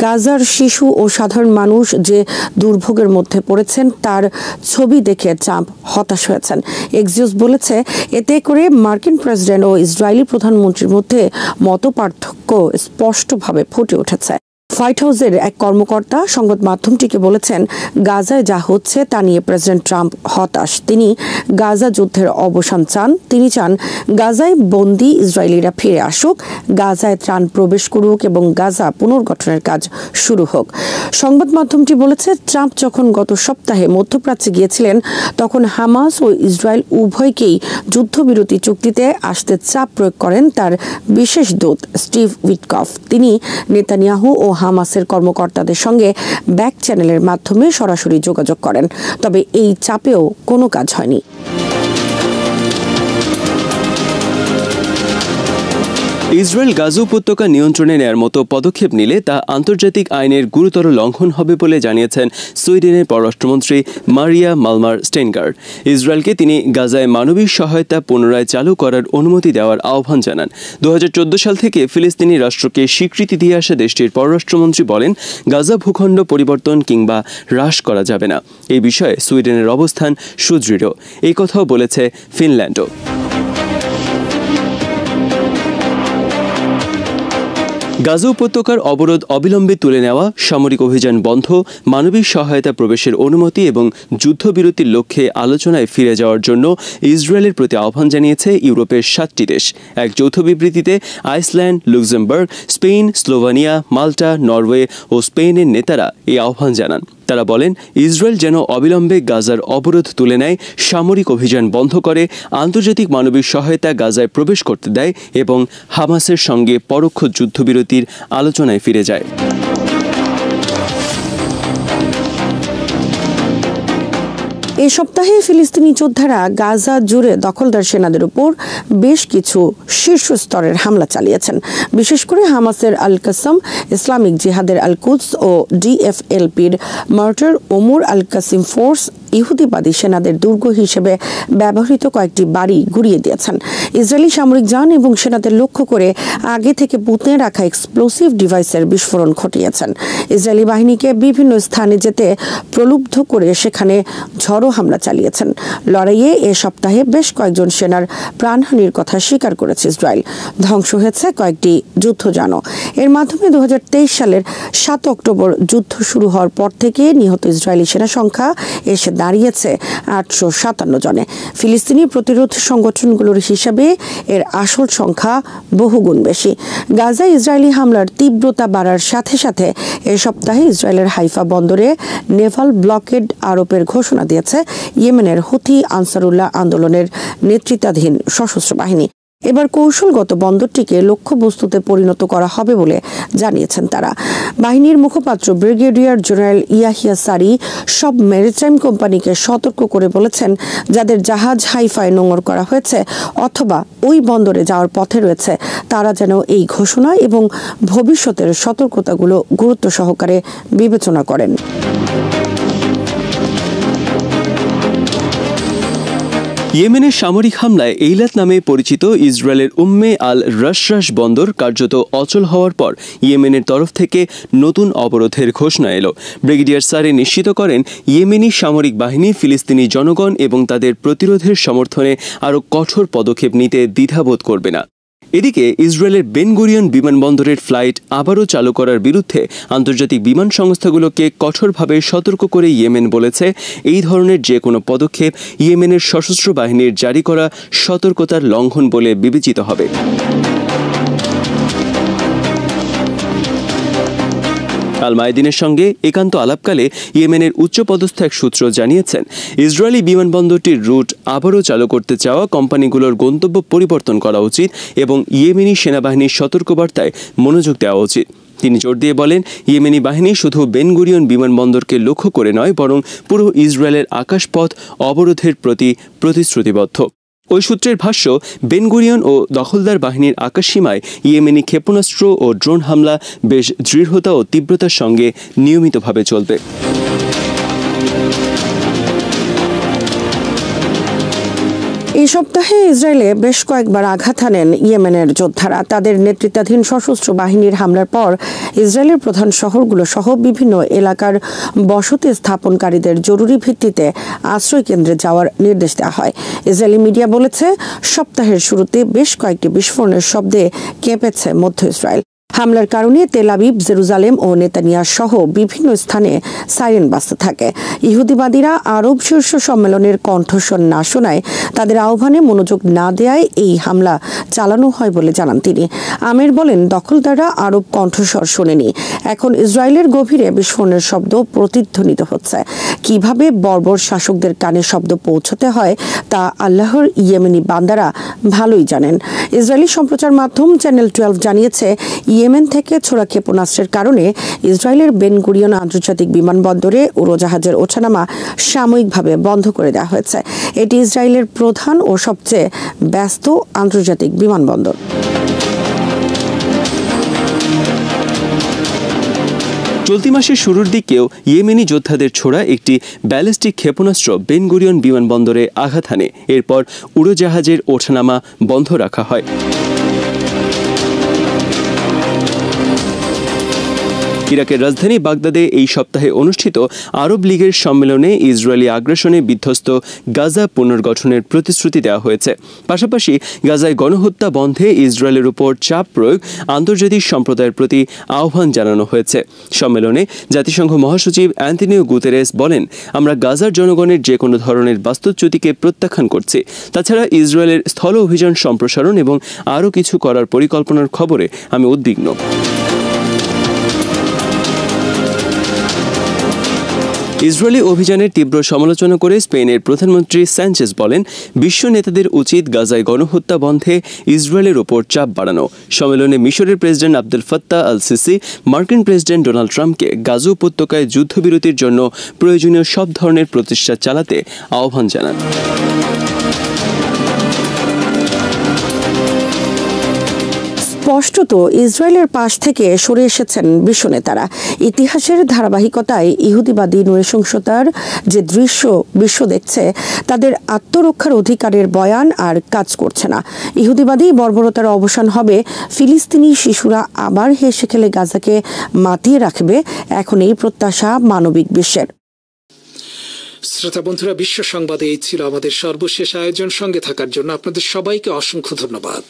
গাজার শিশু ও সাধারণ মানুষ যে দুর্ভোগের মধ্যে পড়েছেন তার ছবি দেখে ট্রাম্প হতাশ হয়েছেন। এক্সিওস বলেছে, এতে করে মার্কিন প্রেসিডেন্ট ও ইসরায়েলি প্রধানমন্ত্রীর মধ্যে মতপার্থক্য স্পষ্টভাবে ফুটে উঠেছে। হোয়াইট হাউসের এক কর্মকর্তা সংবাদ মাধ্যমটিকে বলেছেন, গাজায় যা হচ্ছে তা নিয়ে প্রেসিডেন্ট ট্রাম্প হতাশ। তিনি গাজা যুদ্ধের অবসান চান। তিনি চান গাজায় বন্দী ইসরায়েলিরা ফিরে আসুক, গাজায় ত্রাণ প্রবেশ করুক এবং গাজা পুনর্গঠনের কাজ শুরু হোক। সংবাদ মাধ্যমটি বলেছে, ট্রাম্প যখন গত সপ্তাহে মধ্যপ্রাচ্যে গিয়েছিলেন তখন হামাস ও ইসরায়েল উভয়কেই যুদ্ধবিরতি চুক্তিতে আসতে চাপ প্রয়োগ করেন তার বিশেষ দূত স্টিভ উইটকফ। তিনি নেতানিয়াহু ও হামাসের কর্মকর্তাদের সঙ্গে ব্যাক চ্যানেলের মাধ্যমে সরাসরি যোগাযোগ করেন। তবে এই চাপেও কোনো কাজ হয়নি। ইসরায়েল গাজা উপত্যকা নিয়ন্ত্রণে নেয়ার মতো পদক্ষেপ নিলে তা আন্তর্জাতিক আইনের গুরুতর লঙ্ঘন হবে বলে জানিয়েছেন সুইডেনের পররাষ্ট্রমন্ত্রী মারিয়া মালমার স্টেনগার্ড। ইসরায়েলকে তিনি গাজায় মানবিক সহায়তা পুনরায় চালু করার অনুমতি দেওয়ার আহ্বান জানান। 2014 সাল থেকে ফিলিস্তিনি রাষ্ট্রকে স্বীকৃতি দিয়ে আসা দেশটির পররাষ্ট্রমন্ত্রী বলেন, গাজা ভূখণ্ড পরিবর্তন কিংবা হ্রাস করা যাবে না। এই বিষয়ে সুইডেনের অবস্থান সুদৃঢ়। এই কথাও বলেছে ফিনল্যান্ডও। গাজা উপত্যকার অবরোধ অবিলম্বে তুলে নেওয়া, সামরিক অভিযান বন্ধ, মানবিক সহায়তা প্রবেশের অনুমতি এবং যুদ্ধবিরতির লক্ষ্যে আলোচনায় ফিরে যাওয়ার জন্য ইসরায়েলের প্রতি আহ্বান জানিয়েছে ইউরোপের 7টি দেশ। এক যৌথ বিবৃতিতে আইসল্যান্ড, লুক্সেমবার্গ, স্পেন, স্লোভানিয়া, মাল্টা, নরওয়ে ও স্পেনের নেতারা এই আহ্বান জানান। তারা বলেন, ইসরায়েল যেন অবিলম্বে গাজার অবরোধ তুলে নেয়, সামরিক অভিযান বন্ধ করে, আন্তর্জাতিক মানবিক সহায়তা গাজায় প্রবেশ করতে দেয় এবং হামাসের সঙ্গে পরোক্ষ যুদ্ধবিরতির আলোচনায় ফিরে যায়। এই সপ্তাহে ফিলিস্তিনি যোদ্ধারা গাজা জুড়ে দখলদার সেনাদের উপর বেশ কিছু শীর্ষ স্তরের হামলা চালিয়েছেন। বিশেষ করে হামাসের আল কাসাম, ইসলামিক জিহাদের আল কুদস ও ডিএফএলপির মার্টার ওমর আল কাসিম ফোর্স ইহুদিবাদী সেনাদের দুর্গ হিসেবে ব্যবহৃত কয়েকটি বাড়ি গুঁড়িয়ে দিয়েছেন। ইসরায়েলি সামরিক যান এবং সেনাদের লক্ষ্য করে আগে থেকে পুঁতে রাখা এক্সপ্লোসিভ ডিভাইসের বিস্ফোরণ ঘটিয়েছেন। ইসরায়েলি বাহিনীকে বিভিন্ন স্থানে যেতে প্রলুব্ধ করে সেখানে ঝড়ো হামলা চালিয়েছেন। লড়াইয়ে এ সপ্তাহে বেশ কয়েকজন সেনার প্রাণহানির কথা স্বীকার করেছে ইসরায়েল। ধ্বংস হয়েছে কয়েকটি যুদ্ধযানও। এর মাধ্যমে 2023 সালের 7 অক্টোবর যুদ্ধ শুরু হওয়ার পর থেকে নিহত ইসরায়েলি সেনা সংখ্যা এসে দাঁড়িয়েছে 857 জনে। ফিলিস্তিনি প্রতিরোধ সংগঠনগুলোর হিসাবে এর আসল সংখ্যা বহুগুণ বেশি। গাজায় ইসরায়েলি হামলার তীব্রতা বাড়ার সাথে সাথে এ সপ্তাহে ইসরায়েলের হাইফা বন্দরে নেভাল ব্লকেড আরোপের ঘোষণা দিয়েছে ইয়েমেনের হুথি আনসারুল্লাহ আন্দোলনের নেতৃত্বাধীন সশস্ত্র বাহিনী। এবার কৌশলগত বন্দরটিকে লক্ষ্যবস্তুতে পরিণত করা হবে বলে জানিয়েছেন তারা। বাহিনীর মুখপাত্র ব্রিগেডিয়ার জেনারেল ইয়াহিয়া সারি সব মেরিটাইম কোম্পানিকে সতর্ক করে বলেছেন, যাদের জাহাজ হাইফায় নোঙর করা হয়েছে অথবা ওই বন্দরে যাওয়ার পথে রয়েছে, তারা যেন এই ঘোষণা এবং ভবিষ্যতের সতর্কতাগুলো গুরুত্ব সহকারে বিবেচনা করেন। ইয়েমেনের সামরিক হামলায় এইলাত নামে পরিচিত ইসরায়েলের উম্মে আল রাশরাশ বন্দর কার্যত অচল হওয়ার পর ইয়েমেনের তরফ থেকে নতুন অবরোধের ঘোষণা এলো। ব্রিগেডিয়ার সারি নিশ্চিত করেন, ইয়েমেনি সামরিক বাহিনী ফিলিস্তিনি জনগণ এবং তাদের প্রতিরোধের সমর্থনে আরও কঠোর পদক্ষেপ নিতে দ্বিধাবোধ করবে না। এদিকে ইসরায়েলের বেন গুরিয়ন বিমানবন্দরের ফ্লাইট আবারও চালু করার বিরুদ্ধে আন্তর্জাতিক বিমান সংস্থাগুলোকে কঠোরভাবে সতর্ক করে ইয়েমেন বলেছে, এই ধরনের যে কোনো পদক্ষেপ ইয়েমেনের সশস্ত্র বাহিনীর জারি করা সতর্কতার লঙ্ঘন বলে বিবেচিত হবে। আল মাইদিনের সঙ্গে একান্ত আলাপকালে ইয়েমেনের উচ্চপদস্থ এক সূত্র জানিয়েছেন, ইসরায়েলি বিমানবন্দরটির রুট আবারও চালু করতে চাওয়া কোম্পানিগুলোর গন্তব্য পরিবর্তন করা উচিত এবং ইয়েমেনি সেনাবাহিনীর সতর্কবার্তায় মনোযোগ দেওয়া উচিত। তিনি জোর দিয়ে বলেন, ইয়েমেনি বাহিনী শুধু বেন গুরিয়ন বিমানবন্দরকে লক্ষ্য করে নয়, বরং পুরো ইসরায়েলের আকাশপথ অবরোধের প্রতি প্রতিশ্রুতিবদ্ধ। ওই সূত্রের ভাষ্য, বেন গুরিয়ন ও দখলদার বাহিনীর আকাশসীমায় ইয়েমেনি ক্ষেপণাস্ত্র ও ড্রোন হামলা বেশ দৃঢ়তা ও তীব্রতার সঙ্গে নিয়মিতভাবে চলবে। এই সপ্তাহে ইসরায়েলে বেশ কয়েকবার আঘাত হানেন ইয়েমেনের যোদ্ধারা। তাদের নেতৃত্বাধীন সশস্ত্র বাহিনীর হামলার পর ইসরায়েলের প্রধান শহরগুলো সহ বিভিন্ন এলাকার বসতি স্থাপনকারীদের জরুরি ভিত্তিতে আশ্রয় কেন্দ্রে যাওয়ার নির্দেশ দেওয়া হয়। ইসরায়েলি মিডিয়া বলেছে, সপ্তাহের শুরুতে বেশ কয়েকটি বিস্ফোরণের শব্দে কেঁপেছে মধ্য ইসরায়েল। হামলার কারণে তেল আবিব, জেরুজালেম ও নেতানিয়াহ সহ বিভিন্ন স্থানে সাইরেন বাজতে থাকে। ইহুদিবাদীরা আরব শীর্ষ সম্মেলনের কণ্ঠস্বর না শোনায়, তাদের আহ্বানে মনোযোগ না দেয়ায় এই হামলা চালানো হয় বলে জানান তিনি। আমের বলেন, দখলদাররা আরব কণ্ঠস্বর শোনেনি। এখন ইসরায়েলের গভীরে বিস্ফোরণের শব্দ প্রতিধ্বনিত হচ্ছে। কিভাবে বর্বর শাসকদের কানে শব্দ পৌঁছতে হয় তা আল্লাহর ইয়েমেনি বান্দারা ভালোই জানেন। ইসরায়েলি সম্প্রচার মাধ্যম চ্যানেল 12 জানিয়েছে, ইয়েমেন থেকে ছোড়া ক্ষেপণাস্ত্রের কারণে ইসরায়েলের বেন গুরিয়ন আন্তর্জাতিক বিমানবন্দরে উড়োজাহাজের ওঠানামা সাময়িকভাবে বন্ধ করে দেওয়া হয়েছে। এটি ইসরায়েলের প্রধান ও সবচেয়ে ব্যস্ত আন্তর্জাতিক বিমানবন্দর। চলতি মাসের শুরুর দিকেও ইয়েমেনি যোদ্ধাদের ছোড়া একটি ব্যালিস্টিক ক্ষেপণাস্ত্র বেন গুরিয়ন বিমানবন্দরে আঘাত হানে। এরপর উড়োজাহাজের ওঠানামা বন্ধ রাখা হয়। ইরাকের রাজধানী বাগদাদে এই সপ্তাহে অনুষ্ঠিত আরব লীগের সম্মেলনে ইসরায়েলি আগ্রাসনে বিধ্বস্ত গাজা পুনর্গঠনের প্রতিশ্রুতি দেওয়া হয়েছে। পাশাপাশি গাজায় গণহত্যা বন্ধে ইসরায়েলের উপর চাপ প্রয়োগ আন্তর্জাতিক সম্প্রদায়ের প্রতি আহ্বান জানানো হয়েছে। সম্মেলনে জাতিসংঘ মহাসচিব অ্যান্টনিও গুতেরেস বলেন, আমরা গাজার জনগণের যে কোনো ধরনের বাস্তুচ্যুতিকে প্রত্যাখ্যান করছি। তাছাড়া ইসরায়েলের স্থল অভিযান সম্প্রসারণ এবং আরও কিছু করার পরিকল্পনার খবরে আমি উদ্বিগ্ন। ইসরায়েলি অভিযানের তীব্র সমালোচনা করে স্পেনের প্রধানমন্ত্রী স্যাঞ্চেজ বলেন, বিশ্ব নেতাদের উচিত গাজায় গণহত্যা বন্ধে ইসরায়েলের ওপর চাপ বাড়ানো। সম্মেলনে মিশরের president Abdul Fattah al CC মার্কিন প্রেসিডেন্ট ডোনাল্ড ট্রাম্পকে গাজা উপত্যকায় যুদ্ধবিরতির জন্য প্রয়োজনীয় সব ধরনের প্রচেষ্টা চালাতে আহ্বান জানান। স্পষ্টত ইসরায়েলের পাশ থেকে সরে এসেছেন বিশ্ব নেতারা। ইতিহাসের ধারাবাহিকতায় ইহুদিবাদী নৃশংসতার যে দৃশ্য বিশ্ব দেখছে, তাদের আত্মরক্ষার অধিকারের বয়ান আর কাজ করছে না। ইহুদিবাদী বর্বরতার অবসান হবে, ফিলিস্তিনি শিশুরা আবার হেসে খেলে গাজাকে মাতিয়ে রাখবে, এখন এই প্রত্যাশা মানবিক বিশ্বের। শ্রোতা বন্ধুরা, বিশ্ব সংবাদে এই ছিল আমাদের সর্বশেষ আয়োজন। সঙ্গে থাকার জন্য আপনাদের সবাইকে অসংখ্য ধন্যবাদ।